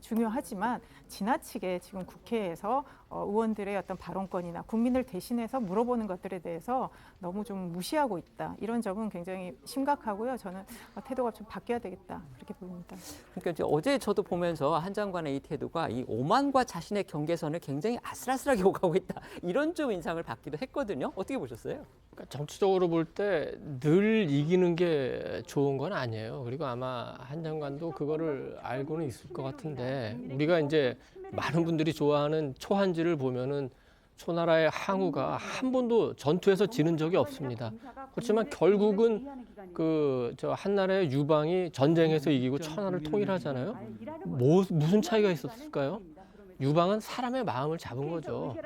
중요하지만 지나치게 지금 국회에서 의원들의 어떤 발언권이나 국민을 대신해서 물어보는 것들에 대해서 너무 좀 무시하고 있다. 이런 점은 굉장히 심각하고요. 저는 태도가 좀 바뀌어야 되겠다. 그렇게 보입니다. 그러니까 이제 어제 저도 보면서 한 장관의 이 태도가 이 오만과 자신의 경계선을 굉장히 아슬아슬하게 오가고 있다. 이런 좀 인상을 받기도 했거든요. 어떻게 보셨어요? 그러니까 정치적으로 볼 때 늘 이기는 게 좋은 건 아니에요. 그리고 아마 한 장관도 그거를 알고는 있을 것 같은데 우리가 이제 많은 분들이 좋아하는 초한지를 보면은 초나라의 항우가 한 번도 전투에서 지는 적이 없습니다. 그렇지만 결국은 그 한나라의 유방이 전쟁에서 이기고 천하를 통일하잖아요. 무슨 차이가 있었을까요? 유방은 사람의 마음을 잡은 거죠.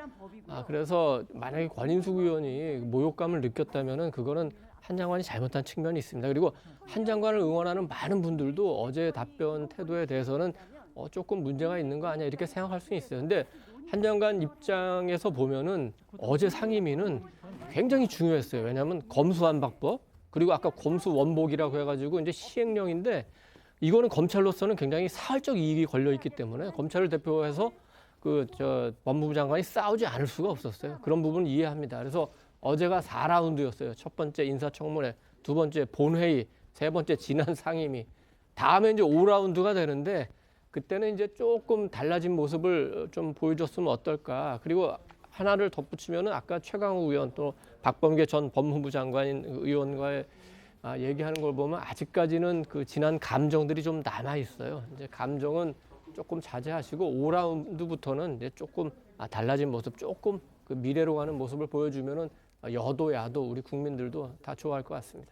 그래서 만약에 권인숙 의원이 모욕감을 느꼈다면은 그거는 한 장관이 잘못한 측면이 있습니다. 그리고 한 장관을 응원하는 많은 분들도 어제 답변 태도에 대해서는 조금 문제가 있는 거 아니야 이렇게 생각할 수 있어요. 근데 한 장관 입장에서 보면은 어제 상임위는 굉장히 중요했어요. 왜냐하면 검수완박법 그리고 아까 검수원복이라고 해가지고 이제 시행령인데 이거는 검찰로서는 굉장히 사활적 이익이 걸려 있기 때문에 검찰을 대표해서 법무부 장관이 싸우지 않을 수가 없었어요. 그런 부분은 이해합니다. 그래서 어제가 4라운드였어요. 첫 번째 인사청문회, 두 번째 본회의, 세 번째 지난 상임위. 다음에 이제 5라운드가 되는데 그때는 이제 조금 달라진 모습을 좀 보여줬으면 어떨까. 그리고 하나를 덧붙이면은 아까 최강욱 의원 또 박범계 전 법무부 장관 의원과의 얘기하는 걸 보면 아직까지는 그 지난 감정들이 좀 남아 있어요. 이제 감정은 조금 자제하시고 5라운드부터는 이제 조금 달라진 모습, 조금 그 미래로 가는 모습을 보여주면은 여도 야도 우리 국민들도 다 좋아할 것 같습니다.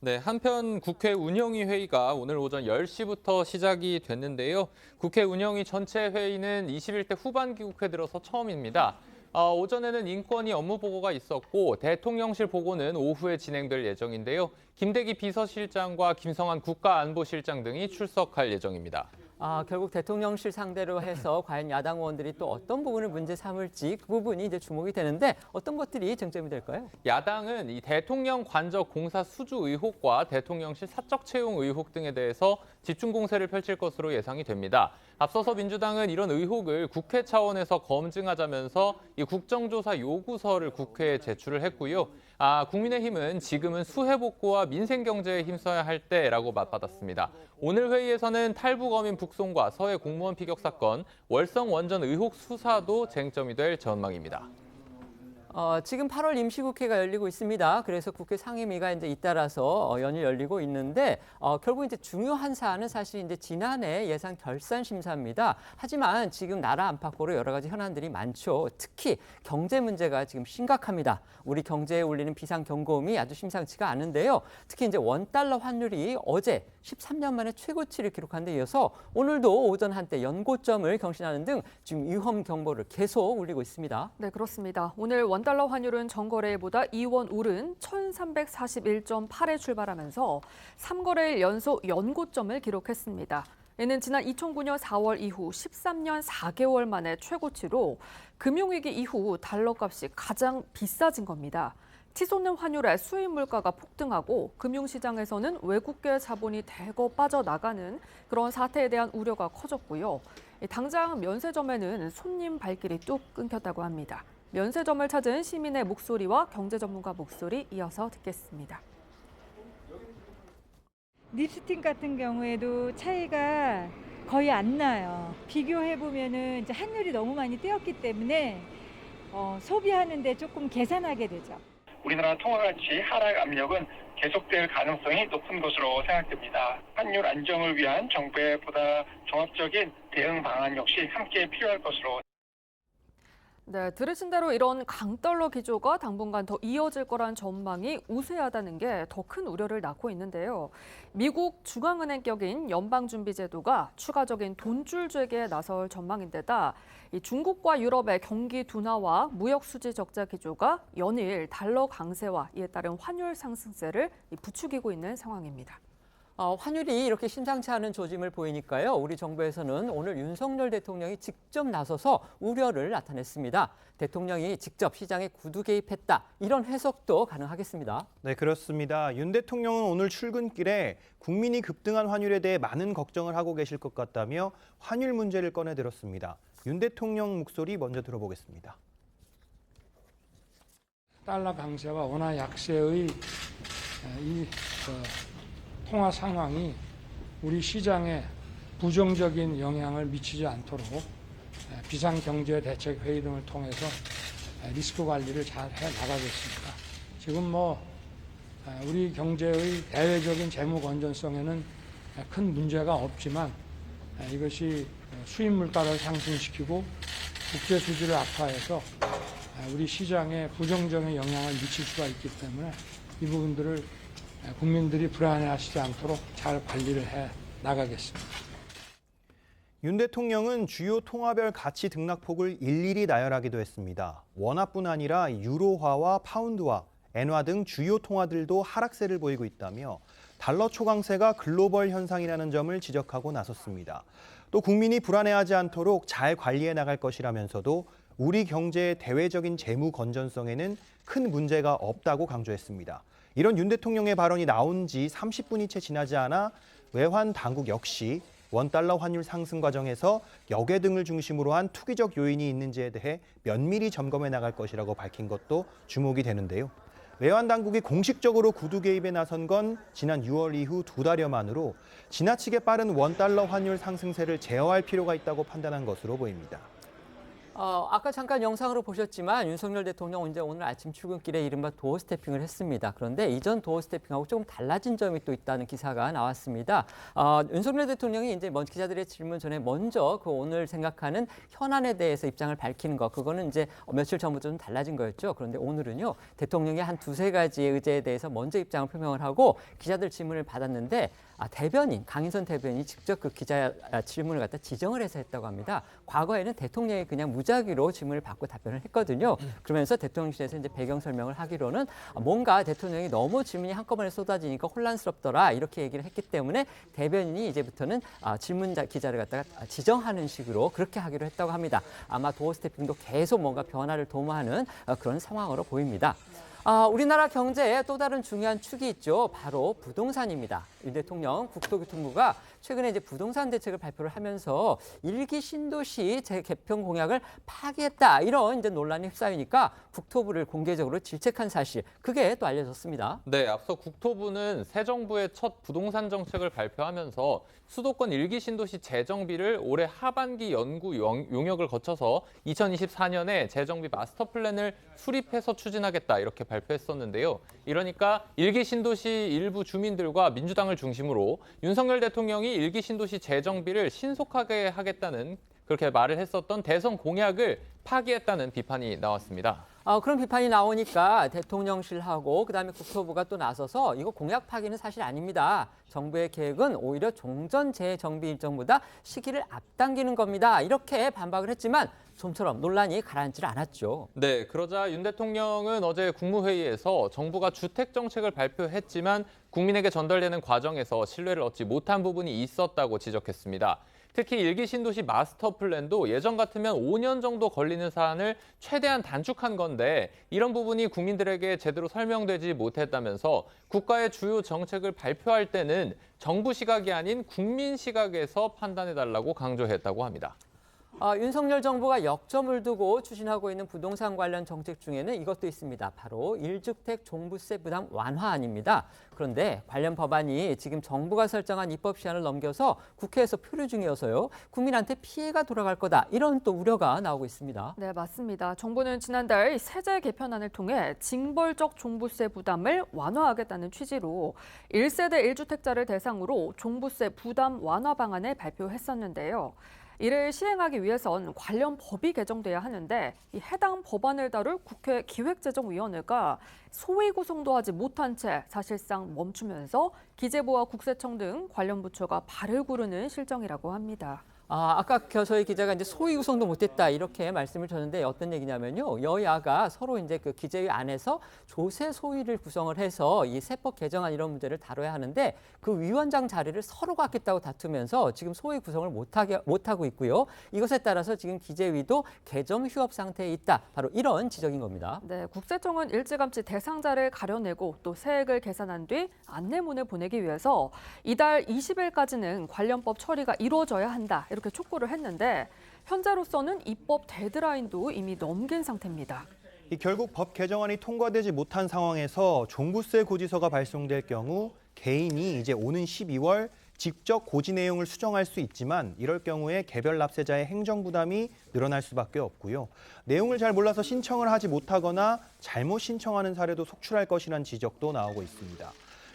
네, 한편 국회 운영위 회의가 오늘 오전 10시부터 시작이 됐는데요. 국회 운영위 전체 회의는 21대 후반기 국회 들어서 처음입니다. 오전에는 인권위 업무 보고가 있었고 대통령실 보고는 오후에 진행될 예정인데요. 김대기 비서실장과 김성한 국가안보실장 등이 출석할 예정입니다. 결국 대통령실 상대로 해서 과연 야당 의원들이 또 어떤 부분을 문제 삼을지 그 부분이 이제 주목이 되는데 어떤 것들이 쟁점이 될까요? 야당은 이 대통령 관저 공사 수주 의혹과 대통령실 사적 채용 의혹 등에 대해서 집중 공세를 펼칠 것으로 예상이 됩니다. 앞서서 민주당은 이런 의혹을 국회 차원에서 검증하자면서 이 국정조사 요구서를 국회에 제출을 했고요. 국민의힘은 지금은 수해복구와 민생경제에 힘써야 할 때라고 맞받았습니다. 오늘 회의에서는 탈북어민 북송과 서해 공무원 피격 사건, 월성 원전 의혹 수사도 쟁점이 될 전망입니다. 지금 8월 임시국회가 열리고 있습니다. 그래서 국회 상임위가 이제 잇따라서 연일 열리고 있는데 결국 이제 중요한 사안은 사실 이제 지난해 예산 결산 심사입니다. 하지만 지금 나라 안팎으로 여러 가지 현안들이 많죠. 특히 경제 문제가 지금 심각합니다. 우리 경제에 울리는 비상 경고음이 아주 심상치가 않은데요. 특히 이제 원달러 환율이 어제 13년 만에 최고치를 기록한 데 이어서 오늘도 오전 한때 연고점을 경신하는 등 지금 위험 경보를 계속 울리고 있습니다. 네, 그렇습니다. 오늘 원달러 환율은 전거래일보다 2원 오른 1341.8에 출발하면서 3거래일 연속 연고점을 기록했습니다. 이는 지난 2009년 4월 이후 13년 4개월 만에 최고치로 금융위기 이후 달러 값이 가장 비싸진 겁니다. 치솟는 환율에 수입 물가가 폭등하고 금융시장에서는 외국계 자본이 대거 빠져나가는 그런 사태에 대한 우려가 커졌고요. 당장 면세점에는 손님 발길이 뚝 끊겼다고 합니다. 면세점을 찾은 시민의 목소리와 경제 전문가 목소리 이어서 듣겠습니다. 립스틱 같은 경우에도 차이가 거의 안 나요. 비교해보면은 이제 환율이 너무 많이 뛰었기 때문에 소비하는데 조금 계산하게 되죠. 우리나라 통화가치 하락 압력은 계속될 가능성이 높은 것으로 생각됩니다. 환율 안정을 위한 정부의 보다 종합적인 대응 방안 역시 함께 필요할 것으로. 네, 들으신 대로 이런 강달러 기조가 당분간 더 이어질 거란 전망이 우세하다는 게 더 큰 우려를 낳고 있는데요. 미국 중앙은행 격인 연방준비제도가 추가적인 돈줄 재개에 나설 전망인데다 이 중국과 유럽의 경기 둔화와 무역 수지 적자 기조가 연일 달러 강세와 이에 따른 환율 상승세를 부추기고 있는 상황입니다. 환율이 이렇게 심상치 않은 조짐을 보이니까요. 우리 정부에서는 오늘 윤석열 대통령이 직접 나서서 우려를 나타냈습니다. 대통령이 직접 시장에 구두 개입했다. 이런 해석도 가능하겠습니다. 네, 그렇습니다. 윤 대통령은 오늘 출근길에 국민이 급등한 환율에 대해 많은 걱정을 하고 계실 것 같다며 환율 문제를 꺼내들었습니다. 윤 대통령 목소리 먼저 들어보겠습니다. 달러 강세와 원화 약세의 통화 상황이 우리 시장에 부정적인 영향을 미치지 않도록 비상경제 대책 회의 등을 통해서 리스크 관리를 잘 해 나가겠습니다. 지금 우리 경제의 대외적인 재무 건전성에는 큰 문제가 없지만 이것이 수입 물가를 상승시키고 국제 수지를 악화해서 우리 시장에 부정적인 영향을 미칠 수가 있기 때문에 이 부분들을 국민들이 불안해하시지 않도록 잘 관리를 해 나가겠습니다. 윤 대통령은 주요 통화별 가치 등락폭을 일일이 나열하기도 했습니다. 원화뿐 아니라 유로화와 파운드화, 엔화 등 주요 통화들도 하락세를 보이고 있다며 달러 초강세가 글로벌 현상이라는 점을 지적하고 나섰습니다. 또 국민이 불안해하지 않도록 잘 관리해 나갈 것이라면서도 우리 경제의 대외적인 재무 건전성에는 큰 문제가 없다고 강조했습니다. 이런 윤 대통령의 발언이 나온 지 30분이 채 지나지 않아 외환 당국 역시 원달러 환율 상승 과정에서 역외 등을 중심으로 한 투기적 요인이 있는지에 대해 면밀히 점검해 나갈 것이라고 밝힌 것도 주목이 되는데요. 외환 당국이 공식적으로 구두 개입에 나선 건 지난 6월 이후 2달여 만으로 지나치게 빠른 원달러 환율 상승세를 제어할 필요가 있다고 판단한 것으로 보입니다. 아까 잠깐 영상으로 보셨지만 윤석열 대통령 이제 오늘 아침 출근길에 이른바 도어 스태핑을 했습니다. 그런데 이전 도어 스태핑하고 조금 달라진 점이 또 있다는 기사가 나왔습니다. 윤석열 대통령이 이제 기자들의 질문 전에 먼저 그 오늘 생각하는 현안에 대해서 입장을 밝히는 거, 그거는 이제 며칠 전부터 좀 달라진 거였죠. 그런데 오늘은요, 대통령이 한 두세 가지의 의제에 대해서 먼저 입장을 표명을 하고 기자들 질문을 받았는데 대변인, 강인선 대변인이 직접 그 기자 질문을 갖다 지정을 해서 했다고 합니다. 과거에는 대통령이 그냥 무작위로 질문을 받고 답변을 했거든요. 그러면서 대통령실에서 이제 배경 설명을 하기로는 뭔가 대통령이 너무 질문이 한꺼번에 쏟아지니까 혼란스럽더라 이렇게 얘기를 했기 때문에 대변인이 이제부터는 질문자 기자를 갖다가 지정하는 식으로 그렇게 하기로 했다고 합니다. 아마 도어 스태핑도 계속 뭔가 변화를 도모하는 그런 상황으로 보입니다. 우리나라 경제에 또 다른 중요한 축이 있죠. 바로 부동산입니다. 윤 대통령 국토교통부가 최근에 이제 부동산 대책을 발표를 하면서 1기 신도시 재개편 공약을 파기했다 이런 이제 논란이 휩싸이니까 국토부를 공개적으로 질책한 사실, 그게 또 알려졌습니다. 네, 앞서 국토부는 새 정부의 첫 부동산 정책을 발표하면서 수도권 1기 신도시 재정비를 올해 하반기 연구 용역을 거쳐서 2024년에 재정비 마스터 플랜을 수립해서 추진하겠다 이렇게 발표했었는데요. 이러니까 1기 신도시 일부 주민들과 민주당을 중심으로 윤석열 대통령이 1기 신도시 재정비를 신속하게 하겠다는 그렇게 말을 했었던 대선 공약을 파기했다는 비판이 나왔습니다. 그런 비판이 나오니까 대통령실하고 그다음에 국토부가 또 나서서 이거 공약 파기는 사실 아닙니다. 정부의 계획은 오히려 종전 재정비 일정보다 시기를 앞당기는 겁니다. 이렇게 반박을 했지만 좀처럼 논란이 가라앉질 않았죠. 네, 그러자 윤 대통령은 어제 국무회의에서 정부가 주택 정책을 발표했지만 국민에게 전달되는 과정에서 신뢰를 얻지 못한 부분이 있었다고 지적했습니다. 특히 1기 신도시 마스터 플랜도 예전 같으면 5년 정도 걸리는 사안을 최대한 단축한 건데 이런 부분이 국민들에게 제대로 설명되지 못했다면서 국가의 주요 정책을 발표할 때는 정부 시각이 아닌 국민 시각에서 판단해달라고 강조했다고 합니다. 윤석열 정부가 역점을 두고 추진하고 있는 부동산 관련 정책 중에는 이것도 있습니다. 바로 1주택 종부세 부담 완화안입니다. 그런데 관련 법안이 지금 정부가 설정한 입법 시한을 넘겨서 국회에서 표류 중이어서요. 국민한테 피해가 돌아갈 거다. 이런 또 우려가 나오고 있습니다. 네, 맞습니다. 정부는 지난달 세제 개편안을 통해 징벌적 종부세 부담을 완화하겠다는 취지로 1세대 1주택자를 대상으로 종부세 부담 완화 방안을 발표했었는데요. 이를 시행하기 위해선 관련 법이 개정돼야 하는데 이 해당 법안을 다룰 국회 기획재정위원회가 소위 구성도 하지 못한 채 사실상 멈추면서 기재부와 국세청 등 관련 부처가 발을 구르는 실정이라고 합니다. 아까 저희 기자가 이제 소위 구성도 못했다 이렇게 말씀을 드렸는데 어떤 얘기냐면요. 여야가 서로 이제 그 기재위 안에서 조세 소위를 구성을 해서 이 세법 개정안 이런 문제를 다뤄야 하는데 그 위원장 자리를 서로 갖겠다고 다투면서 지금 소위 구성을 못하고 있고요. 이것에 따라서 지금 기재위도 개정 휴업 상태에 있다. 바로 이런 지적인 겁니다. 네, 국세청은 일찌감치 대상자를 가려내고 또 세액을 계산한 뒤 안내문을 보내기 위해서 이달 20일까지는 관련법 처리가 이루어져야 한다. 이렇게 촉구를 했는데 현재로서는 입법 데드라인도 이미 넘긴 상태입니다. 결국 법 개정안이 통과되지 못한 상황에서 종부세 고지서가 발송될 경우 개인이 이제 오는 12월 직접 고지 내용을 수정할 수 있지만 이럴 경우에 개별 납세자의 행정 부담이 늘어날 수밖에 없고요. 내용을 잘 몰라서 신청을 하지 못하거나 잘못 신청하는 사례도 속출할 것이라는 지적도 나오고 있습니다.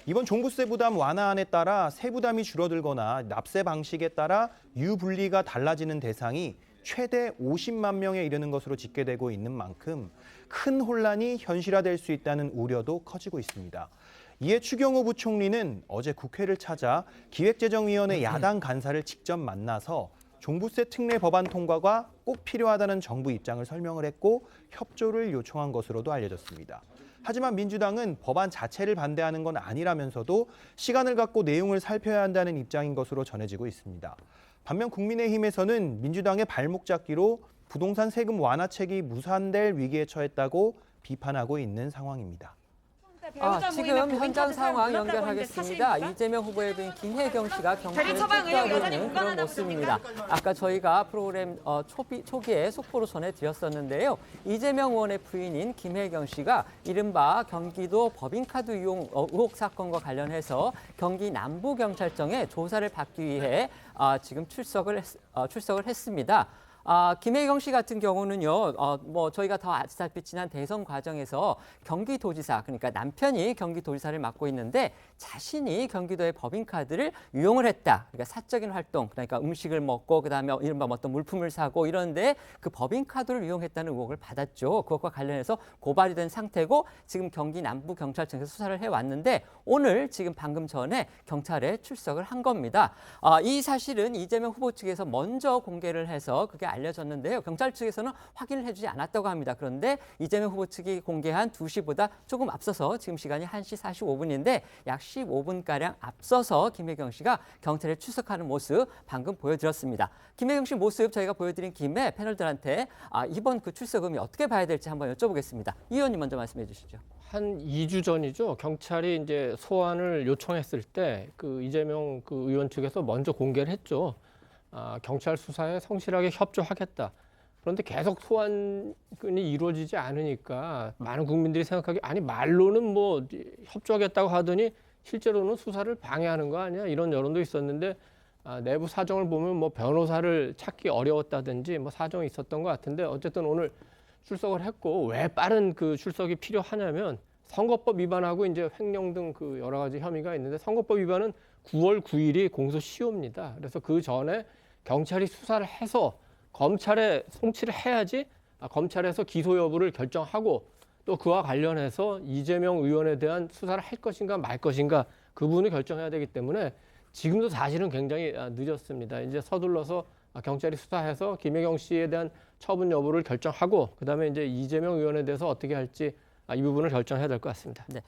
이번 종부세 부담 완화안에 따라 세부담이 줄어들거나 납세 방식에 따라 유분리가 달라지는 대상이 최대 50만 명에 이르는 것으로 집계되고 있는 만큼 큰 혼란이 현실화될 수 있다는 우려도 커지고 있습니다. 이에 추경호 부총리는 어제 국회를 찾아 기획재정위원회 야당 간사를 직접 만나서 종부세 특례 법안 통과가 꼭 필요하다는 정부 입장을 설명을 했고 협조를 요청한 것으로도 알려졌습니다. 하지만 민주당은 법안 자체를 반대하는 건 아니라면서도 시간을 갖고 내용을 살펴야 한다는 입장인 것으로 전해지고 있습니다. 반면 국민의힘에서는 민주당의 발목 잡기로 부동산 세금 완화책이 무산될 위기에 처했다고 비판하고 있는 상황입니다. 지금 현장 상황 연결하겠습니다. 이재명 후보의 부인 김혜경 씨가 경찰을 출두하고 있는 그런 모습입니다. 아까 저희가 프로그램 초기에 속보로 전해드렸었는데요. 이재명 의원의 부인인 김혜경 씨가 이른바 경기도 법인카드 이용 의혹 사건과 관련해서 경기 남부경찰청에 조사를 받기 위해 지금 출석을 했습니다. 김혜경 씨 같은 경우는요, 뭐 저희가 더 아시다시피 지난 대선 과정에서 경기도지사, 그러니까 남편이 경기도지사를 맡고 있는데 자신이 경기도의 법인카드를 유용을 했다. 그러니까 사적인 활동, 그러니까 음식을 먹고 그다음에 이른바 어떤 물품을 사고 이런데 그 법인카드를 이용했다는 의혹을 받았죠. 그것과 관련해서 고발이 된 상태고 지금 경기 남부경찰청에서 수사를 해왔는데 오늘 지금 방금 전에 경찰에 출석을 한 겁니다. 이 사실은 이재명 후보 측에서 먼저 공개를 해서 그게 알려졌는데요. 경찰 측에서는 확인을 해주지 않았다고 합니다. 그런데 이재명 후보 측이 공개한 2시보다 조금 앞서서 지금 시간이 1시 45분인데 약 15분가량 앞서서 김혜경 씨가 경찰에 출석하는 모습 방금 보여드렸습니다. 김혜경 씨 모습 저희가 보여드린 김에 패널들한테 이번 그 출석음이 어떻게 봐야 될지 한번 여쭤보겠습니다. 이 의원님 먼저 말씀해 주시죠. 한 2주 전이죠. 경찰이 이제 소환을 요청했을 때 그 이재명 그 의원 측에서 먼저 공개를 했죠. 경찰 수사에 성실하게 협조하겠다. 그런데 계속 소환이 이루어지지 않으니까 많은 국민들이 생각하기 아니 말로는 뭐 협조하겠다고 하더니 실제로는 수사를 방해하는 거 아니야? 이런 여론도 있었는데 내부 사정을 보면 뭐 변호사를 찾기 어려웠다든지 뭐 사정이 있었던 것 같은데 어쨌든 오늘 출석을 했고 왜 빠른 그 출석이 필요하냐면 선거법 위반하고 이제 횡령 등 그 여러 가지 혐의가 있는데 선거법 위반은 9월 9일이 공소시효입니다. 그래서 그 전에 경찰이 수사를 해서 검찰에 송치를 해야지 검찰에서 기소 여부를 결정하고 또 그와 관련해서 이재명 의원에 대한 수사를 할 것인가 말 것인가 그 부분을 결정해야 되기 때문에 지금도 사실은 굉장히 늦었습니다. 이제 서둘러서 경찰이 수사해서 김혜경 씨에 대한 처분 여부를 결정하고 그다음에 이제 이재명 의원에 대해서 어떻게 할지 이 부분을 결정해야 될 것 같습니다. 네.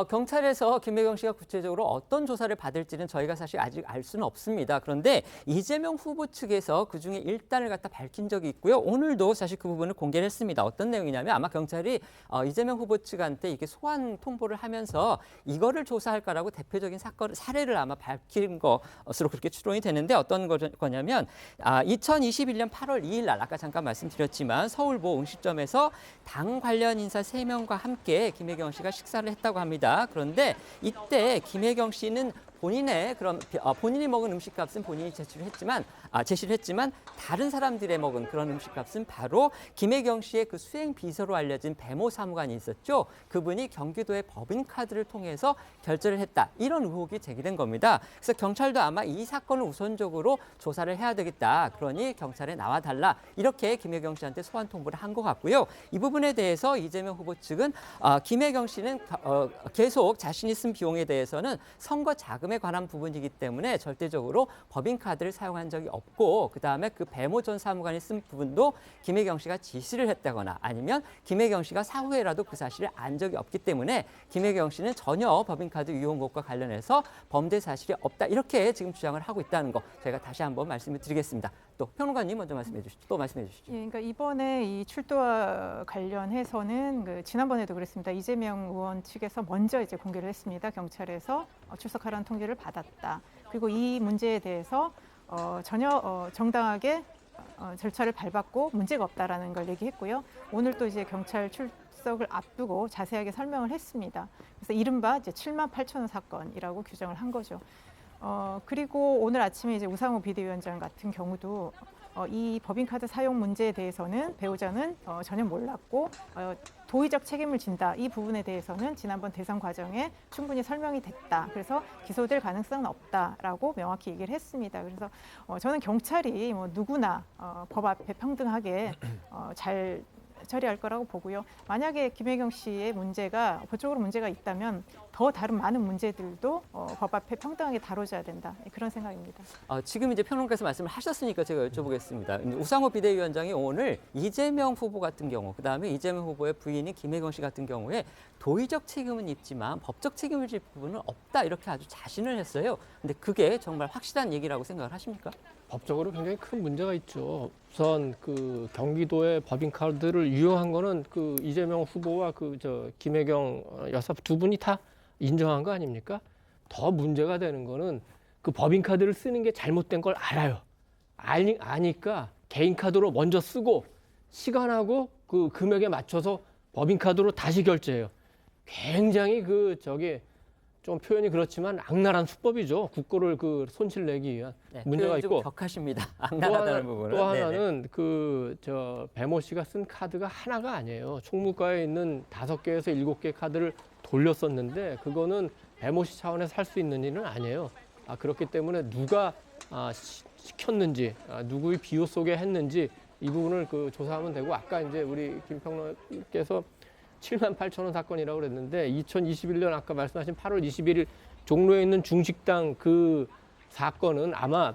경찰에서 김혜경 씨가 구체적으로 어떤 조사를 받을지는 저희가 사실 아직 알 수는 없습니다. 그런데 이재명 후보 측에서 그중에 일단을 갖다 밝힌 적이 있고요. 오늘도 사실 그 부분을 공개를 했습니다. 어떤 내용이냐면 아마 경찰이 이재명 후보 측한테 이게 소환 통보를 하면서 이거를 조사할까라고 대표적인 사례를 아마 밝힌 것으로 그렇게 추론이 되는데 어떤 거냐면 2021년 8월 2일 날 아까 잠깐 말씀드렸지만 서울모 음식점에서 당 관련 인사 3명과 함께 김혜경 씨가 식사를 했다고 합니다. 그런데 이때 김혜경 씨는 본인이 먹은 음식값은 본인이 제시를 했지만 다른 사람들의 먹은 그런 음식값은 바로 김혜경 씨의 그 수행 비서로 알려진 배모 사무관이 있었죠. 그분이 경기도의 법인카드를 통해서 결제를 했다. 이런 의혹이 제기된 겁니다. 그래서 경찰도 아마 이 사건을 우선적으로 조사를 해야 되겠다. 그러니 경찰에 나와달라. 이렇게 김혜경 씨한테 소환 통보를 한 것 같고요. 이 부분에 대해서 이재명 후보 측은 김혜경 씨는 계속 자신이 쓴 비용에 대해서는 선거 자금에 관한 부분이기 때문에 절대적으로 법인카드를 사용한 적이 없고 그다음에 그 배모 전 사무관이 쓴 부분도 김혜경 씨가 지시를 했다거나 아니면 김혜경 씨가 사후에라도 그 사실을 안 적이 없기 때문에 김혜경 씨는 전혀 법인카드 유용 것과 관련해서 범죄 사실이 없다. 이렇게 지금 주장을 하고 있다는 거 저희가 다시 한번 말씀을 드리겠습니다. 또 평론가님 먼저 말씀해 주시죠. 또 말씀해 주시죠. 예, 그러니까 이번에 이 출두와 관련해서는 지난번에도 그랬습니다. 이재명 의원 측에서 먼저 이제 공개를 했습니다. 경찰에서 출석하라는 통지를 받았다. 그리고 이 문제에 대해서 전혀 정당하게 절차를 밟았고 문제가 없다라는 걸 얘기했고요. 오늘 또 이제 경찰 출석을 앞두고 자세하게 설명을 했습니다. 그래서 이른바 이제 7만 8천 원 사건이라고 규정을 한 거죠. 그리고 오늘 아침에 이제 우상호 비대위원장 같은 경우도 이 법인카드 사용 문제에 대해서는 배우자는 전혀 몰랐고 도의적 책임을 진다. 이 부분에 대해서는 지난번 대선 과정에 충분히 설명이 됐다. 그래서 기소될 가능성은 없다라고 명확히 얘기를 했습니다. 그래서 저는 경찰이 뭐 누구나 법 앞에 평등하게 잘 처리할 거라고 보고요. 만약에 김혜경 씨의 문제가 법적으로 문제가 있다면 더 다른 많은 문제들도 법 앞에 평등하게 다뤄져야 된다. 그런 생각입니다. 지금 이제 평론가께서 말씀을 하셨으니까 제가 여쭤보겠습니다. 우상호 비대위원장이 오늘 이재명 후보 같은 경우, 그다음에 이재명 후보의 부인인 김혜경 씨 같은 경우에 도의적 책임은 있지만 법적 책임을 질 부분은 없다. 이렇게 아주 자신을 했어요. 근데 그게 정말 확실한 얘기라고 생각을 하십니까? 법적으로 굉장히 큰 문제가 있죠. 우선 그 경기도의 법인카드를 유용한 거는 그 이재명 후보와 김혜경 여사 두 분이 다 인정한 거 아닙니까? 더 문제가 되는 거는 그 법인카드를 쓰는 게 잘못된 걸 알아요. 아니까 개인카드로 먼저 쓰고 시간하고 그 금액에 맞춰서 법인카드로 다시 결제해요. 굉장히 좀 표현이 그렇지만 악랄한 수법이죠. 국고를 그 손실 내기 위한 문제가 있고. 격하십니다. 악랄하다는 부분은. 또 하나는 그 저 배모 씨가 쓴 카드가 하나가 아니에요. 총무과에 있는 5개에서 7개 카드를 돌렸었는데 그거는 배모 씨 차원에서 할 수 있는 일은 아니에요. 그렇기 때문에 누가 시켰는지, 누구의 비호 속에 했는지 이 부분을 그 조사하면 되고 아까 이제 우리 김평론께서 78,000원 사건이라고 그랬는데 2021년 아까 말씀하신 8월 21일 종로에 있는 중식당 그 사건은 아마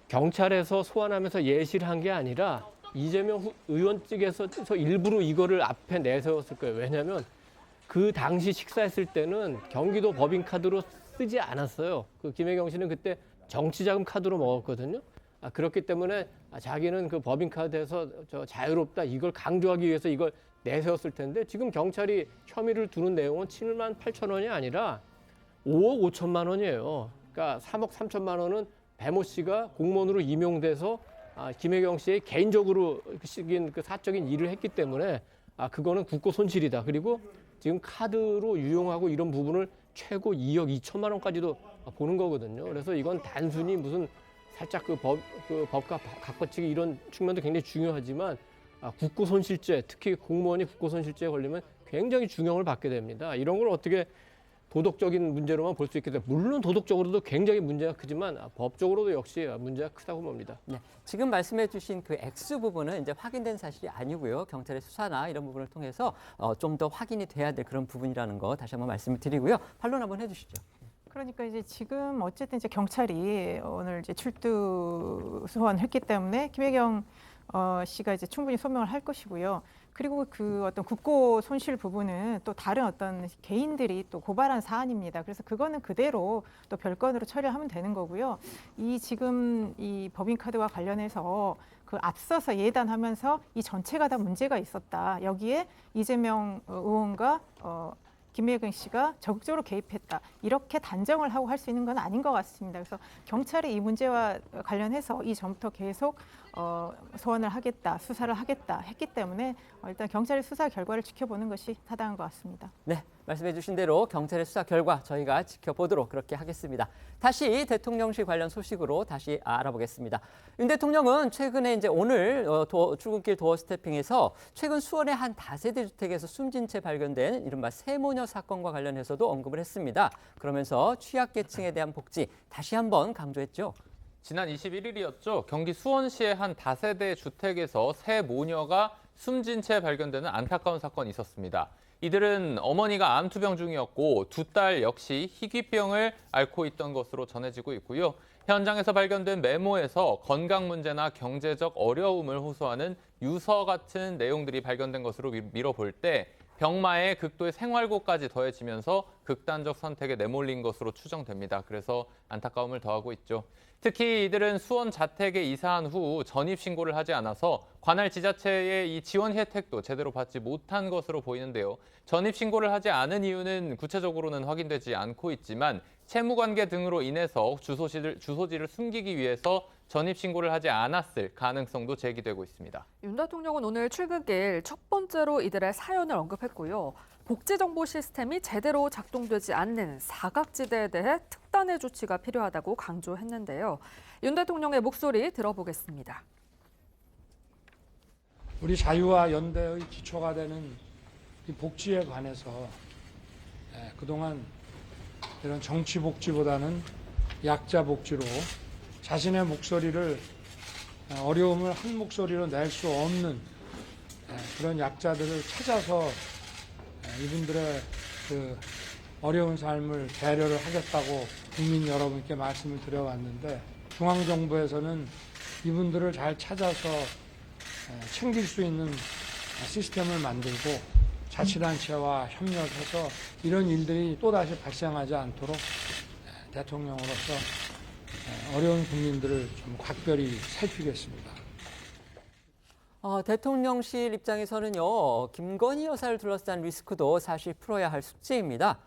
경찰에서 소환하면서 예시를 한 게 아니라 이재명 의원 측에서 일부러 이거를 앞에 내세웠을 거예요. 왜냐하면 그 당시 식사했을 때는 경기도 법인카드로 쓰지 않았어요. 그 김혜경 씨는 그때 정치자금 카드로 먹었거든요. 그렇기 때문에 자기는 그 법인카드에서 자유롭다 이걸 강조하기 위해서 이걸 내세웠을 텐데 지금 경찰이 혐의를 두는 내용은 78,000원이 아니라 5억 5천만 원이에요. 그러니까 3억 3천만 원은 배모 씨가 공무원으로 임용돼서 김혜경 씨의 개인적으로 그 사적인 일을 했기 때문에 그거는 국고 손실이다. 그리고 지금 카드로 유용하고 이런 부분을 최고 2억 2천만 원까지도 보는 거거든요. 그래서 이건 단순히 무슨 살짝 그 법과 각거치기 이런 측면도 굉장히 중요하지만 국고 손실죄, 특히 공무원이 국고 손실죄에 걸리면 굉장히 중형을 받게 됩니다. 이런 걸 어떻게 도덕적인 문제로만 볼 수 있겠어요. 물론 도덕적으로도 굉장히 문제가 크지만 법적으로도 역시 문제가 크다고 봅니다. 네, 지금 말씀해 주신 그 액수 부분은 이제 확인된 사실이 아니고요. 경찰의 수사나 이런 부분을 통해서 좀 더 확인이 돼야 될 그런 부분이라는 거 다시 한번 말씀을 드리고요. 반론 한번 해주시죠. 그러니까 이제 지금 어쨌든 이제 경찰이 오늘 이제 출두 소환했기 때문에 김혜경 씨가 이제 충분히 소명을 할 것이고요. 그리고 그 어떤 국고 손실 부분은 또 다른 어떤 개인들이 또 고발한 사안입니다. 그래서 그거는 그대로 또 별건으로 처리하면 되는 거고요. 이 지금 이 법인카드와 관련해서 그 앞서서 예단하면서 이 전체가 다 문제가 있었다. 여기에 이재명 의원과 김혜경 씨가 적극적으로 개입했다. 이렇게 단정을 하고 할 수 있는 건 아닌 것 같습니다. 그래서 경찰이 이 문제와 관련해서 이전부터 계속 소환을 하겠다, 수사를 하겠다 했기 때문에 일단 경찰의 수사 결과를 지켜보는 것이 타당한 것 같습니다. 네, 말씀해 주신 대로 경찰의 수사 결과 저희가 지켜보도록 그렇게 하겠습니다. 다시 대통령실 관련 소식으로 다시 알아보겠습니다. 윤 대통령은 최근에 이제 오늘 출근길 도어 스태핑에서 최근 수원의 한 다세대 주택에서 숨진 채 발견된 이른바 세모녀 사건과 관련해서도 언급을 했습니다. 그러면서 취약계층에 대한 복지 다시 한번 강조했죠. 지난 21일이었죠. 경기 수원시의 한 다세대 주택에서 세 모녀가 숨진 채 발견되는 안타까운 사건이 있었습니다. 이들은 어머니가 암투병 중이었고 두 딸 역시 희귀병을 앓고 있던 것으로 전해지고 있고요. 현장에서 발견된 메모에서 건강 문제나 경제적 어려움을 호소하는 유서 같은 내용들이 발견된 것으로 미뤄볼 때 병마에 극도의 생활고까지 더해지면서 극단적 선택에 내몰린 것으로 추정됩니다. 그래서 안타까움을 더하고 있죠. 특히 이들은 수원 자택에 이사한 후 전입신고를 하지 않아서 관할 지자체의 이 지원 혜택도 제대로 받지 못한 것으로 보이는데요. 전입신고를 하지 않은 이유는 구체적으로는 확인되지 않고 있지만 채무관계 등으로 인해서 주소지를 숨기기 위해서 전입신고를 하지 않았을 가능성도 제기되고 있습니다. 윤 대통령은 오늘 출근길 첫 번째로 이들의 사연을 언급했고요. 복지정보 시스템이 제대로 작동되지 않는 사각지대에 대해 특단의 조치가 필요하다고 강조했는데요. 윤 대통령의 목소리 들어보겠습니다. 우리 자유와 연대의 기초가 되는 이 복지에 관해서 그동안 이런 정치 복지보다는 약자 복지로 자신의 목소리를 어려움을 한 목소리로 낼 수 없는 그런 약자들을 찾아서 이분들의 그 어려운 삶을 배려를 하겠다고 국민 여러분께 말씀을 드려왔는데 중앙정부에서는 이분들을 잘 찾아서 챙길 수 있는 시스템을 만들고 자치단체와 협력해서 이런 일들이 또다시 발생하지 않도록 대통령으로서 어려운 국민들을 좀 각별히 살피겠습니다. 대통령실 입장에서는요, 김건희 여사를 둘러싼 리스크도 사실 풀어야 할 숙제입니다.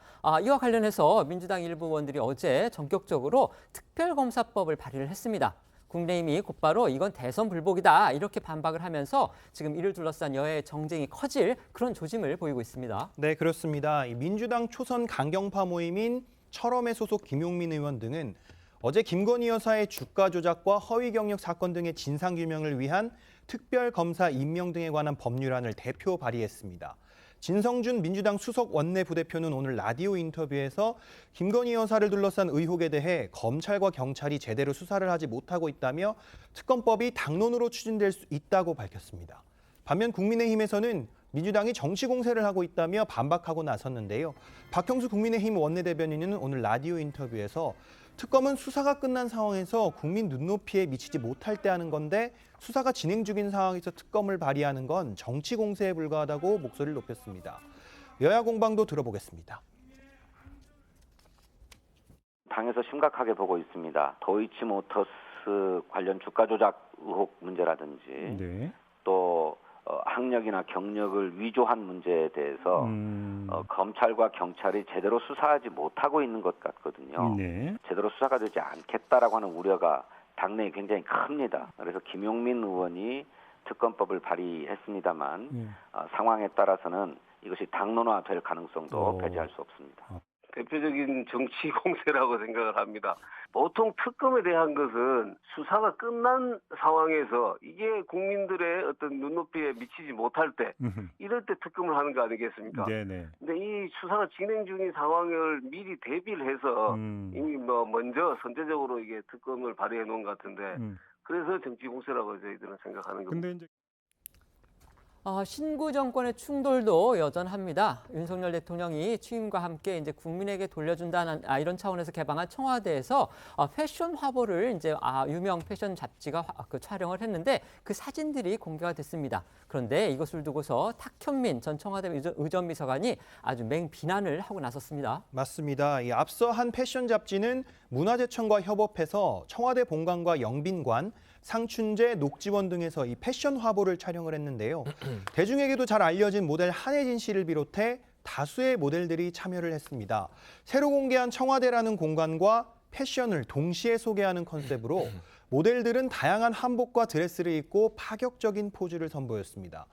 이와 관련해서 민주당 일부 의원들이 어제 전격적으로 특별검사법을 발의를 했습니다. 국민의힘이 곧바로 이건 대선 불복이다 이렇게 반박을 하면서 지금 이를 둘러싼 여야의 정쟁이 커질 그런 조짐을 보이고 있습니다. 네, 그렇습니다. 민주당 초선 강경파 모임인 철험회 소속 김용민 의원 등은 어제 김건희 여사의 주가 조작과 허위 경력 사건 등의 진상규명을 위한 특별검사 임명 등에 관한 법률안을 대표 발의했습니다. 진성준 민주당 수석 원내부대표는 오늘 라디오 인터뷰에서 김건희 여사를 둘러싼 의혹에 대해 검찰과 경찰이 제대로 수사를 하지 못하고 있다며 특검법이 당론으로 추진될 수 있다고 밝혔습니다. 반면 국민의힘에서는 민주당이 정치 공세를 하고 있다며 반박하고 나섰는데요. 박형수 국민의힘 원내대변인은 오늘 라디오 인터뷰에서 특검은 수사가 끝난 상황에서 국민 눈높이에 미치지 못할 때 하는 건데 수사가 진행 중인 상황에서 특검을 발의하는 건 정치 공세에 불과하다고 목소리를 높였습니다. 여야 공방도 들어보겠습니다. 당에서 심각하게 보고 있습니다. 도이치모터스 관련 주가 조작 의혹 문제라든지 또 학력이나 경력을 위조한 문제에 대해서 검찰과 경찰이 제대로 수사하지 못하고 있는 것 같거든요. 제대로 수사가 되지 않겠다라고 하는 우려가 당내에 굉장히 큽니다. 그래서 김용민 의원이 특검법을 발의했습니다만 상황에 따라서는 이것이 당론화될 가능성도 배제할 수 없습니다. 대표적인 정치 공세라고 생각을 합니다. 보통 특검에 대한 것은 수사가 끝난 상황에서 이게 국민들의 어떤 눈높이에 미치지 못할 때 이럴 때 특검을 하는 거 아니겠습니까? 네네. 근데 이 수사가 진행 중인 상황을 미리 대비를 해서 이미 먼저 선제적으로 이게 특검을 발의해 놓은 것 같은데 그래서 정치 공세라고 저희들은 생각하는 겁니다. 근데 이제 신구 정권의 충돌도 여전합니다. 윤석열 대통령이 취임과 함께 이제 국민에게 돌려준다는 이런 차원에서 개방한 청와대에서 패션 화보를 이제 유명 패션 잡지가 촬영을 했는데 그 사진들이 공개가 됐습니다. 그런데 이것을 두고서 탁현민 전 청와대 의전비서관이 아주 맹비난을 하고 나섰습니다. 맞습니다. 앞서 한 패션 잡지는 문화재청과 협업해서 청와대 본관과 영빈관, 상춘제, 녹지원 등에서 이 패션 화보를 촬영을 했는데요. 대중에게도 잘 알려진 모델 한혜진 씨를 비롯해 다수의 모델들이 참여를 했습니다. 새로 공개한 청와대라는 공간과 패션을 동시에 소개하는 컨셉으로 모델들은 다양한 한복과 드레스를 입고 파격적인 포즈를 선보였습니다.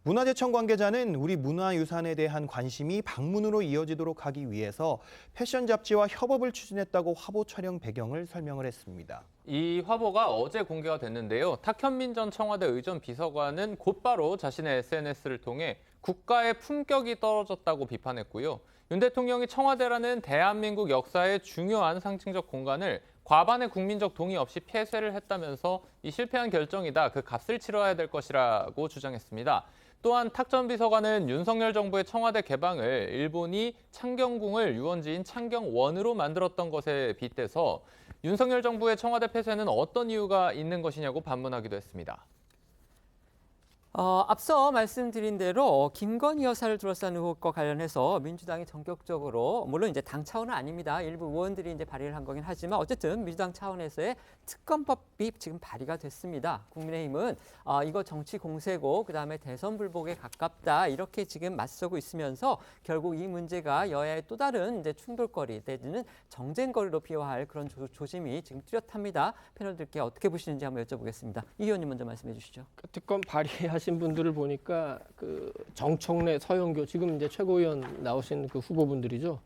문화재청 관계자는 우리 문화유산에 대한 관심이 방문으로 이어지도록 하기 위해서 패션 잡지와 협업을 추진했다고 화보 촬영 배경을 설명을 했습니다. 이 화보가 어제 공개가 됐는데요. 탁현민 전 청와대 의전 비서관은 곧바로 자신의 SNS를 통해 국가의 품격이 떨어졌다고 비판했고요. 윤 대통령이 청와대라는 대한민국 역사의 중요한 상징적 공간을 과반의 국민적 동의 없이 폐쇄를 했다면서 이 실패한 결정이다. 그 값을 치러야 될 것이라고 주장했습니다. 또한 탁 전 비서관은 윤석열 정부의 청와대 개방을 일본이 창경궁을 유원지인 창경원으로 만들었던 것에 빗대서 윤석열 정부의 청와대 폐쇄는 어떤 이유가 있는 것이냐고 반문하기도 했습니다. 앞서 말씀드린 대로 김건희 여사를 둘러싼 의혹과 관련해서 민주당이 전격적으로 물론 이제 당 차원은 아닙니다. 일부 의원들이 이제 발의를 한 거긴 하지만 어쨌든 민주당 차원에서의 특검법이 지금 발의가 됐습니다. 국민의힘은 이거 정치 공세고 그다음에 대선 불복에 가깝다 이렇게 지금 맞서고 있으면서 결국 이 문제가 여야의 또 다른 이제 충돌거리 내지는 정쟁거리로 비화할 그런 조짐이 지금 뚜렷합니다. 패널들께 어떻게 보시는지 한번 여쭤보겠습니다. 이 의원님 먼저 말씀해 주시죠. 특검 발의하신 분들을 보니까 그 정청래, 서영교 지금 이제 최고위원 나오신 그 후보분들이죠.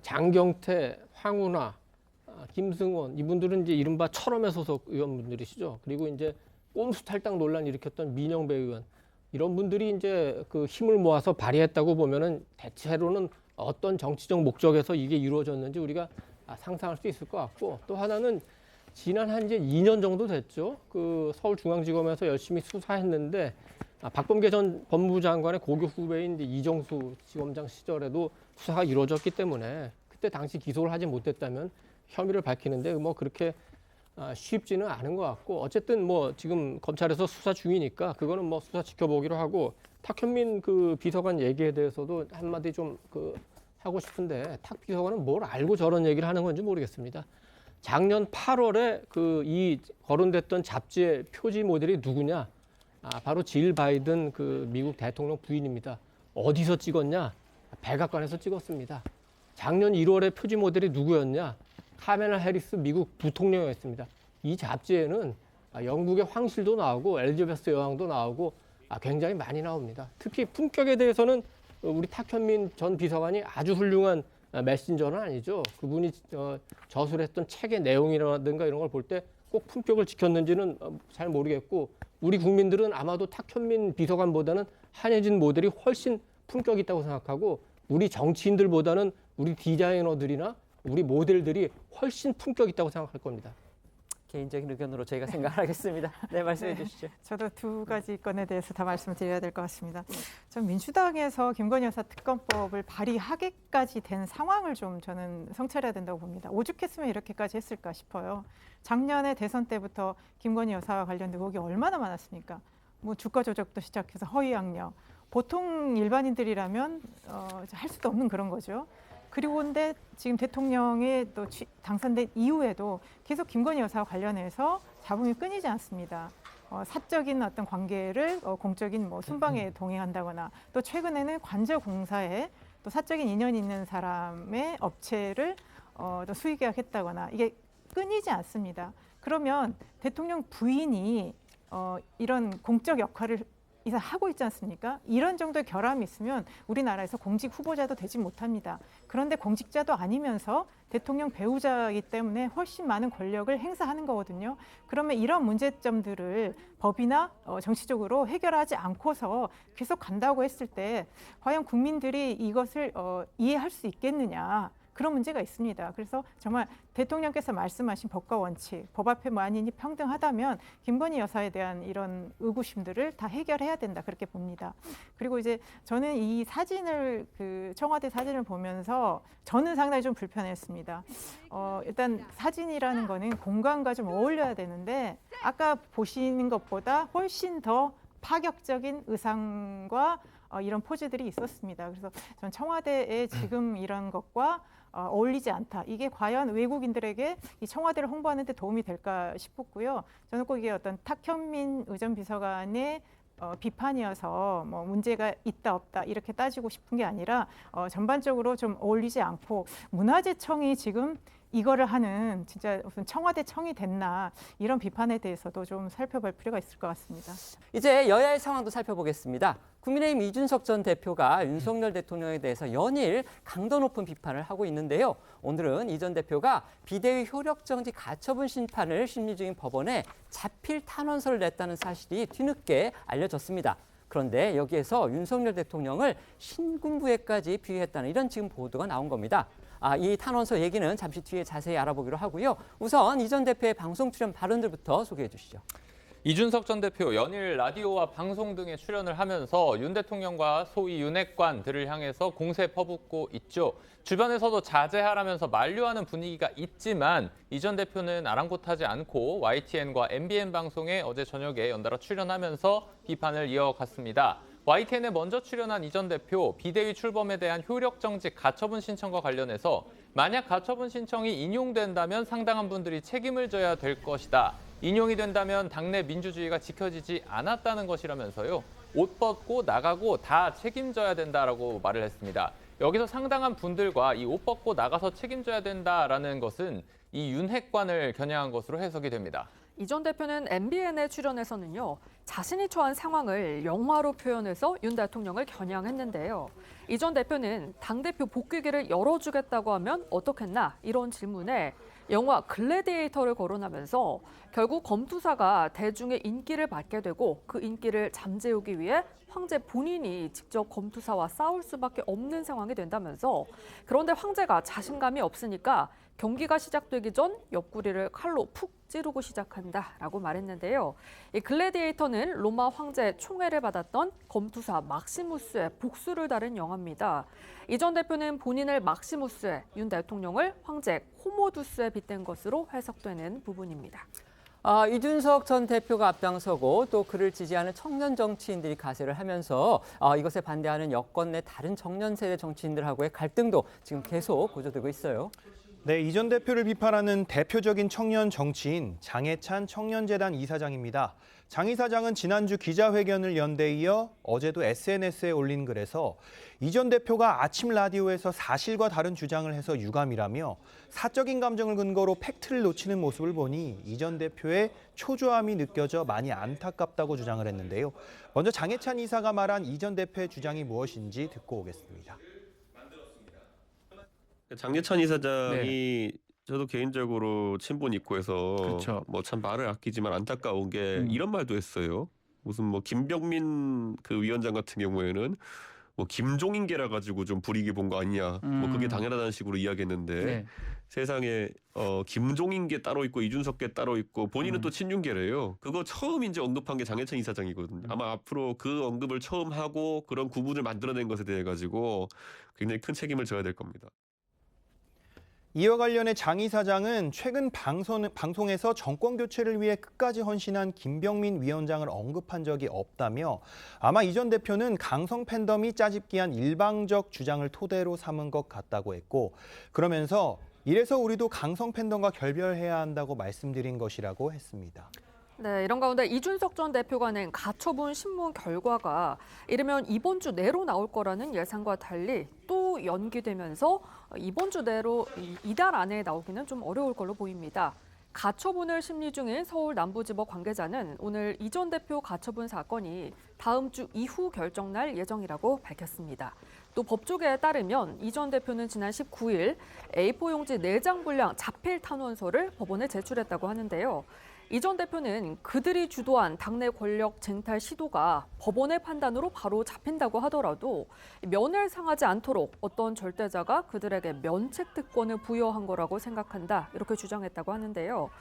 장경태, 황운하, 김승원 이분들은 이제 이른바 철험회 소속 의원분들이시죠. 그리고 이제 꼼수 탈당 논란 일으켰던 민영배 의원 이런 분들이 이제 그 힘을 모아서 발의했다고 보면은 대체로는 어떤 정치적 목적에서 이게 이루어졌는지 우리가 상상할 수 있을 것 같고 또 하나는 지난 한 이제 2년 정도 됐죠. 그 서울중앙지검에서 열심히 수사했는데 박범계 전 법무부 장관의 고교 후배인 이제 이정수 지검장 시절에도 수사가 이루어졌기 때문에 그때 당시 기소를 하지 못했다면 혐의를 밝히는데 뭐 그렇게 쉽지는 않은 것 같고 어쨌든 뭐 지금 검찰에서 수사 중이니까 그거는 뭐 수사 지켜보기로 하고 탁현민 그 비서관 얘기에 대해서도 한마디 좀 그 하고 싶은데 탁 비서관은 뭘 알고 저런 얘기를 하는 건지 모르겠습니다. 작년 8월에 그 이 거론됐던 잡지의 표지 모델이 누구냐? 바로 질 바이든 그 미국 대통령 부인입니다. 어디서 찍었냐? 백악관에서 찍었습니다. 작년 1월에 표지 모델이 누구였냐? 카멜라 해리스 미국 부통령이었습니다. 이 잡지에는 영국의 황실도 나오고 엘리자베스 여왕도 나오고 굉장히 많이 나옵니다. 특히 품격에 대해서는 우리 탁현민 전 비서관이 아주 훌륭한 메신저는 아니죠. 그분이 저술했던 책의 내용이라든가 이런 걸 볼 때 꼭 품격을 지켰는지는 잘 모르겠고 우리 국민들은 아마도 탁현민 비서관보다는 한혜진 모델이 훨씬 품격 있다고 생각하고 우리 정치인들보다는 우리 디자이너들이나 우리 모델들이 훨씬 품격 있다고 생각할 겁니다. 개인적인 의견으로 저희가 생각하겠습니다. 네, 말씀해 주시죠. 저도 두 가지 건에 대해서 다 말씀드려야 될 것 같습니다. 전 민주당에서 김건희 여사 특검법을 발의하기까지 된 상황을 좀 저는 성찰해야 된다고 봅니다. 오죽했으면 이렇게까지 했을까 싶어요. 작년에 대선 때부터 김건희 여사와 관련된 의혹이 얼마나 많았습니까? 뭐 주가 조작도 시작해서 허위 학력. 보통 일반인들이라면 할 수도 없는 그런 거죠. 그리고 근데 지금 대통령이 또 당선된 이후에도 계속 김건희 여사와 관련해서 잡음이 끊이지 않습니다. 사적인 어떤 관계를 공적인 뭐 순방에 동행한다거나 또 최근에는 관저공사에 또 사적인 인연이 있는 사람의 업체를 또 수의 계약했다거나 이게 끊이지 않습니다. 그러면 대통령 부인이 이런 공적 역할을 하고 있지 않습니까? 이런 정도의 결함이 있으면 우리나라에서 공직 후보자도 되지 못합니다. 그런데 공직자도 아니면서 대통령 배우자이기 때문에 훨씬 많은 권력을 행사하는 거거든요. 그러면 이런 문제점들을 법이나 정치적으로 해결하지 않고서 계속 간다고 했을 때 과연 국민들이 이것을 이해할 수 있겠느냐. 그런 문제가 있습니다. 그래서 정말 대통령께서 말씀하신 법과 원칙, 법 앞에 만인이 평등하다면 김건희 여사에 대한 이런 의구심들을 다 해결해야 된다 그렇게 봅니다. 그리고 이제 저는 이 사진을 청와대 사진을 보면서 저는 상당히 좀 불편했습니다. 일단 사진이라는 거는 공간과 좀 어울려야 되는데 아까 보시는 것보다 훨씬 더 파격적인 의상과 이런 포즈들이 있었습니다. 그래서 전 청와대의 지금 이런 것과 어울리지 않다. 이게 과연 외국인들에게 이 청와대를 홍보하는 데 도움이 될까 싶었고요. 저는 꼭 이게 어떤 탁현민 의전 비서관의 비판이어서 뭐 문제가 있다 없다 이렇게 따지고 싶은 게 아니라 전반적으로 좀 어울리지 않고 문화재청이 지금 이거를 하는 진짜 무슨 청와대청이 됐나 이런 비판에 대해서도 좀 살펴볼 필요가 있을 것 같습니다. 이제 여야의 상황도 살펴보겠습니다. 국민의힘 이준석 전 대표가 윤석열 대통령에 대해서 연일 강도 높은 비판을 하고 있는데요. 오늘은 이 전 대표가 비대위 효력정지 가처분 심판을 심리 중인 법원에 자필 탄원서를 냈다는 사실이 뒤늦게 알려졌습니다. 그런데 여기에서 윤석열 대통령을 신군부회까지 비유했다는 이런 지금 보도가 나온 겁니다. 이 탄원서 얘기는 잠시 뒤에 자세히 알아보기로 하고요. 우선 이 전 대표의 방송 출연 발언들부터 소개해 주시죠. 이준석 전 대표 연일 라디오와 방송 등에 출연을 하면서 윤 대통령과 소위 윤핵관들을 향해서 공세 퍼붓고 있죠. 주변에서도 자제하라면서 만류하는 분위기가 있지만 이 전 대표는 아랑곳하지 않고 YTN과 MBN 방송에 어제 저녁에 연달아 출연하면서 비판을 이어갔습니다. YTN에 먼저 출연한 이 전 대표, 비대위 출범에 대한 효력정지 가처분 신청과 관련해서 만약 가처분 신청이 인용된다면 상당한 분들이 책임을 져야 될 것이다. 인용이 된다면 당내 민주주의가 지켜지지 않았다는 것이라면서요. 옷 벗고 나가고 다 책임져야 된다라고 말을 했습니다. 여기서 상당한 분들과 이 옷 벗고 나가서 책임져야 된다라는 것은 이 윤핵관을 겨냥한 것으로 해석이 됩니다. 이 전 대표는 MBN에 출연해서는요. 자신이 처한 상황을 영화로 표현해서 윤 대통령을 겨냥했는데요. 이 전 대표는 당대표 복귀기를 열어주겠다고 하면 어떻겠나 이런 질문에 영화 글래디에이터를 거론하면서 결국 검투사가 대중의 인기를 받게 되고 그 인기를 잠재우기 위해 황제 본인이 직접 검투사와 싸울 수밖에 없는 상황이 된다면서 그런데 황제가 자신감이 없으니까 경기가 시작되기 전 옆구리를 칼로 푹 찌르고 시작한다라고 말했는데요. 이 글래디에이터는 로마 황제 총애를 받았던 검투사 막시무스의 복수를 다룬 영화입니다. 이 전 대표는 본인을 막시무스에, 윤 대통령을 황제 코모두스에 빗댄 것으로 해석되는 부분입니다. 이준석 전 대표가 앞장서고 또 그를 지지하는 청년 정치인들이 가세를 하면서 이것에 반대하는 여권 내 다른 청년 세대 정치인들하고의 갈등도 지금 계속 고조되고 있어요. 네, 이 전 대표를 비판하는 대표적인 청년 정치인 장해찬 청년재단 이사장입니다. 장 이사장은 지난주 기자회견을 연 데 이어 어제도 SNS에 올린 글에서 이 전 대표가 아침 라디오에서 사실과 다른 주장을 해서 유감이라며 사적인 감정을 근거로 팩트를 놓치는 모습을 보니 이 전 대표의 초조함이 느껴져 많이 안타깝다고 주장을 했는데요. 먼저 장해찬 이사가 말한 이 전 대표의 주장이 무엇인지 듣고 오겠습니다. 장례찬 이사장이 저도 개인적으로 친분 있고 해서 그렇죠. 뭐 참 말을 아끼지만 안타까운 게 이런 말도 했어요. 무슨 뭐 김병민 그 위원장 같은 경우에는 뭐 김종인계라 가지고 좀 불이익이 본 거 아니냐. 뭐 그게 당연하다는 식으로 이야기했는데 네. 세상에 김종인계 따로 있고 이준석계 따로 있고 본인은 또 친윤계래요. 그거 처음 이제 언급한 게 장례찬 이사장이거든요. 아마 앞으로 그 언급을 처음 하고 그런 구분을 만들어낸 것에 대해 가지고 굉장히 큰 책임을 져야 될 겁니다. 이와 관련해 장 이사장은 최근 방송에서 정권 교체를 위해 끝까지 헌신한 김병민 위원장을 언급한 적이 없다며 아마 이 전 대표는 강성 팬덤이 짜집기한 일방적 주장을 토대로 삼은 것 같다고 했고 그러면서 이래서 우리도 강성 팬덤과 결별해야 한다고 말씀드린 것이라고 했습니다. 네, 이런 가운데 이준석 전 대표가 낸 가처분 신문 결과가 이르면 이번 주 내로 나올 거라는 예상과 달리 또 연기되면서 이번 주 내로 이달 안에 나오기는 좀 어려울 걸로 보입니다. 가처분을 심리 중인 서울 남부지법 관계자는 오늘 이 전 대표 가처분 사건이 다음 주 이후 결정 날 예정이라고 밝혔습니다. 또 법조계에 따르면 이 전 대표는 지난 19일 A4 용지 4장 분량 자필 탄원서를 법원에 제출했다고 하는데요. 이 전 대표는 그들이 주도한 당내 권력 쟁탈 시도가 법원의 판단으로 바로 잡힌다고 하더라도 면을 상하지 않도록 어떤 절대자가 그들에게 면책 특권을 부여한 거라고 생각한다. 이렇게 주장했다고 하는데요.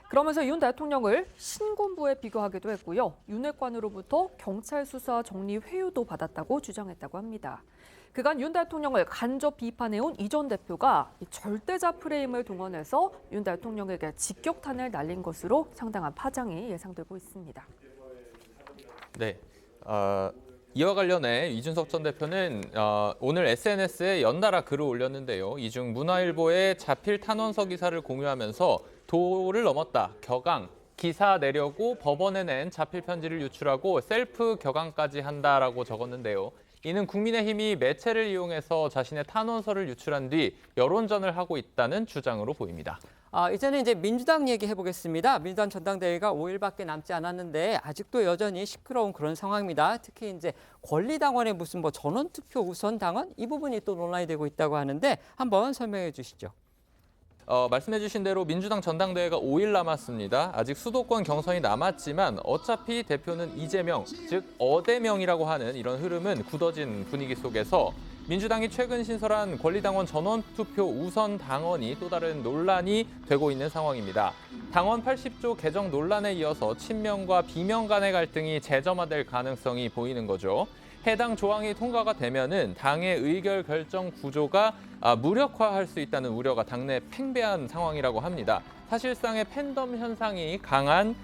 그러면서 윤 대통령을 신군부에 비교하기도 했고요. 윤핵관으로부터 경찰 수사 정리 회유도 받았다고 주장했다고 합니다. 그간 윤 대통령을 간접 비판해온 이 전 대표가 절대자 프레임을 동원해서 윤 대통령에게 직격탄을 날린 것으로 상당한 파장이 예상되고 있습니다. 네. 이와 관련해 이준석 전 대표는 오늘 SNS에 연달아 글을 올렸는데요. 이 중 문화일보의 자필 탄원서 기사를 공유하면서 도를 넘었다, 격앙, 기사 내려고 법원에 낸 자필 편지를 유출하고 셀프 격앙까지 한다라고 적었는데요. 이는 국민의힘이 매체를 이용해서 자신의 탄원서를 유출한 뒤 여론전을 하고 있다는 주장으로 보입니다. 이제는 이제 민주당 얘기해 보겠습니다. 민주당 전당대회가 5일밖에 남지 않았는데 아직도 여전히 시끄러운 그런 상황입니다. 특히 이제 권리당원의 무슨 뭐 전원투표 우선 당원 이 부분이 또 논란이 되고 있다고 하는데 한번 설명해 주시죠. 말씀해 주신 대로 민주당 전당대회가 5일 남았습니다. 아직 수도권 경선이 남았지만 어차피 대표는 이재명, 즉 어대명이라고 하는 이런 흐름은 굳어진 분위기 속에서 민주당이 최근 신설한 권리당원 전원투표 우선 당원이 또 다른 논란이 되고 있는 상황입니다. 당원 80조 개정 논란에 이어서 친명과 비명 간의 갈등이 재점화될 가능성이 보이는 거죠. 해당 조항이 통과가 되면은 당의 의결 결정 구조가 무력화할 수 있다는 우려가 당내 팽배한 상황이라고 합니다. 사실상의 팬덤 현상이 강한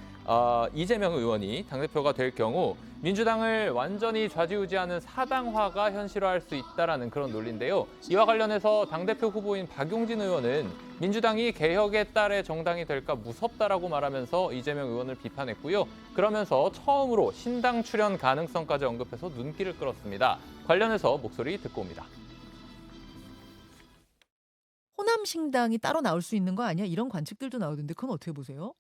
이재명 의원이 당대표가 될 경우 민주당을 완전히 좌지우지하는 사당화가 현실화할 수 있다라는 그런 논리인데요. 이와 관련해서 당대표 후보인 박용진 의원은 민주당이 개혁에 따른 정당이 될까 무섭다라고 말하면서 이재명 의원을 비판했고요. 그러면서 처음으로 신당 출연 가능성까지 언급해서 눈길을 끌었습니다. 관련해서 목소리 듣고 옵니다. 호남신당이 따로 나올 수 있는 거 아니야? 이런 관측들도 나오던데 그건 어떻게 보세요?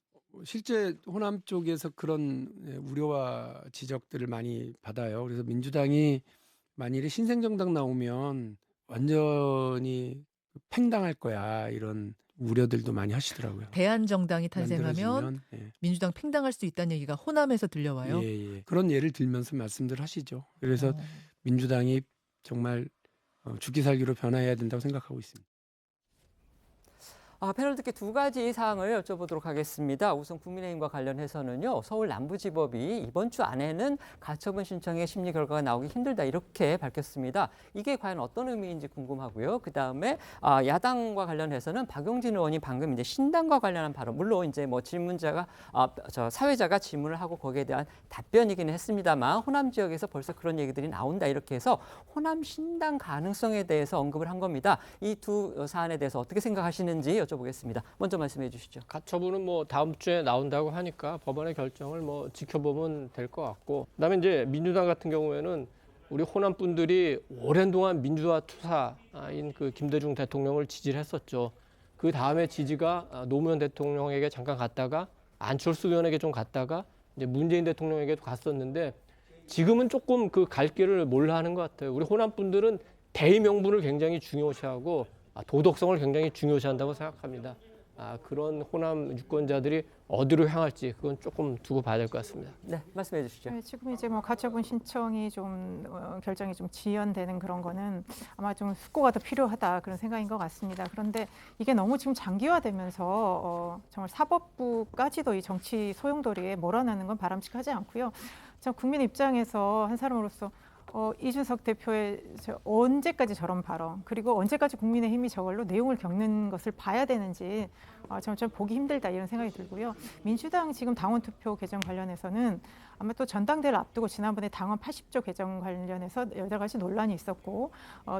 실제 호남 쪽에서 그런 우려와 지적들을 많이 받아요. 그래서 민주당이 만일에 신생정당 나오면 완전히 팽당할 거야 이런 우려들도 많이 하시더라고요. 대한정당이 탄생하면 만들어지면, 예. 민주당 팽당할 수 있다는 얘기가 호남에서 들려와요. 예. 그런 예를 들면서 말씀들 하시죠. 그래서 민주당이 정말 죽기 살기로 변화해야 된다고 생각하고 있습니다. 패널 듣기 두 가지 사항을 여쭤보도록 하겠습니다. 우선 국민의힘과 관련해서는요. 서울 남부지법이 이번 주 안에는 가처분 신청의 심리 결과가 나오기 힘들다 이렇게 밝혔습니다. 이게 과연 어떤 의미인지 궁금하고요. 그다음에 야당과 관련해서는 박용진 의원이 방금 이제 신당과 관련한 발언, 물론 이제 뭐 질문자가 사회자가 질문을 하고 거기에 대한 답변이기는 했습니다만 호남 지역에서 벌써 그런 얘기들이 나온다 이렇게 해서 호남 신당 가능성에 대해서 언급을 한 겁니다. 이 두 사안에 대해서 어떻게 생각하시는지 여쭤보겠습니다. 먼저 말씀해 주시죠. 가처분은 뭐 다음 주에 나온다고 하니까 법원의 결정을 뭐 지켜보면 될 것 같고, 그다음에 이제 민주당 같은 경우에는 우리 호남 분들이 오랜 동안 민주화 투사인 그 김대중 대통령을 지지를 했었죠. 그 다음에 지지가 노무현 대통령에게 잠깐 갔다가 안철수 의원에게 좀 갔다가 이제 문재인 대통령에게도 갔었는데 지금은 조금 그 갈 길을 몰라 하는 것 같아요. 우리 호남 분들은 대의 명분을 굉장히 중요시하고 도덕성을 굉장히 중요시한다고 생각합니다. 그런 호남 유권자들이 어디로 향할지 그건 조금 두고 봐야 될 것 같습니다. 네, 말씀해 주시죠. 네, 지금 이제 뭐 가처분 신청이 좀 결정이 좀 지연되는 그런 거는 아마 좀 숙고가 더 필요하다 그런 생각인 것 같습니다. 그런데 이게 너무 지금 장기화되면서 정말 사법부까지도 이 정치 소용돌이에 몰아나는 건 바람직하지 않고요. 참 국민 입장에서 한 사람으로서 이준석 대표의 언제까지 저런 발언 그리고 언제까지 국민의힘이 저걸로 내용을 겪는 것을 봐야 되는지 좀 보기 힘들다 이런 생각이 들고요. 민주당 지금 당원 투표 개정 관련해서는 아마 또 전당대회를 앞두고 지난번에 당원 80조 개정 관련해서 여러 가지 논란이 있었고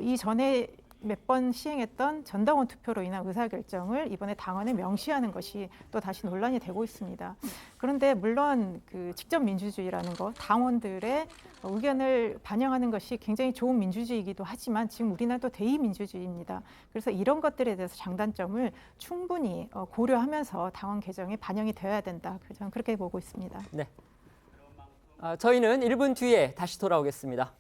이전에 몇 번 시행했던 전당원 투표로 인한 의사결정을 이번에 당원에 명시하는 것이 또 다시 논란이 되고 있습니다. 그런데 물론 그 직접 민주주의라는 것, 당원들의 의견을 반영하는 것이 굉장히 좋은 민주주의이기도 하지만 지금 우리나라 또 대의민주주의입니다. 그래서 이런 것들에 대해서 장단점을 충분히 고려하면서 당원 개정에 반영이 되어야 된다. 저는 그렇게 보고 있습니다. 네. 저희는 1분 뒤에 다시 돌아오겠습니다.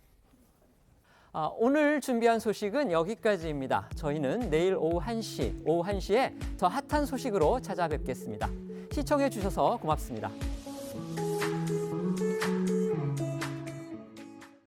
오늘 준비한 소식은 여기까지입니다. 저희는 내일 오후 1시에 더 핫한 소식으로 찾아뵙겠습니다. 시청해 주셔서 고맙습니다.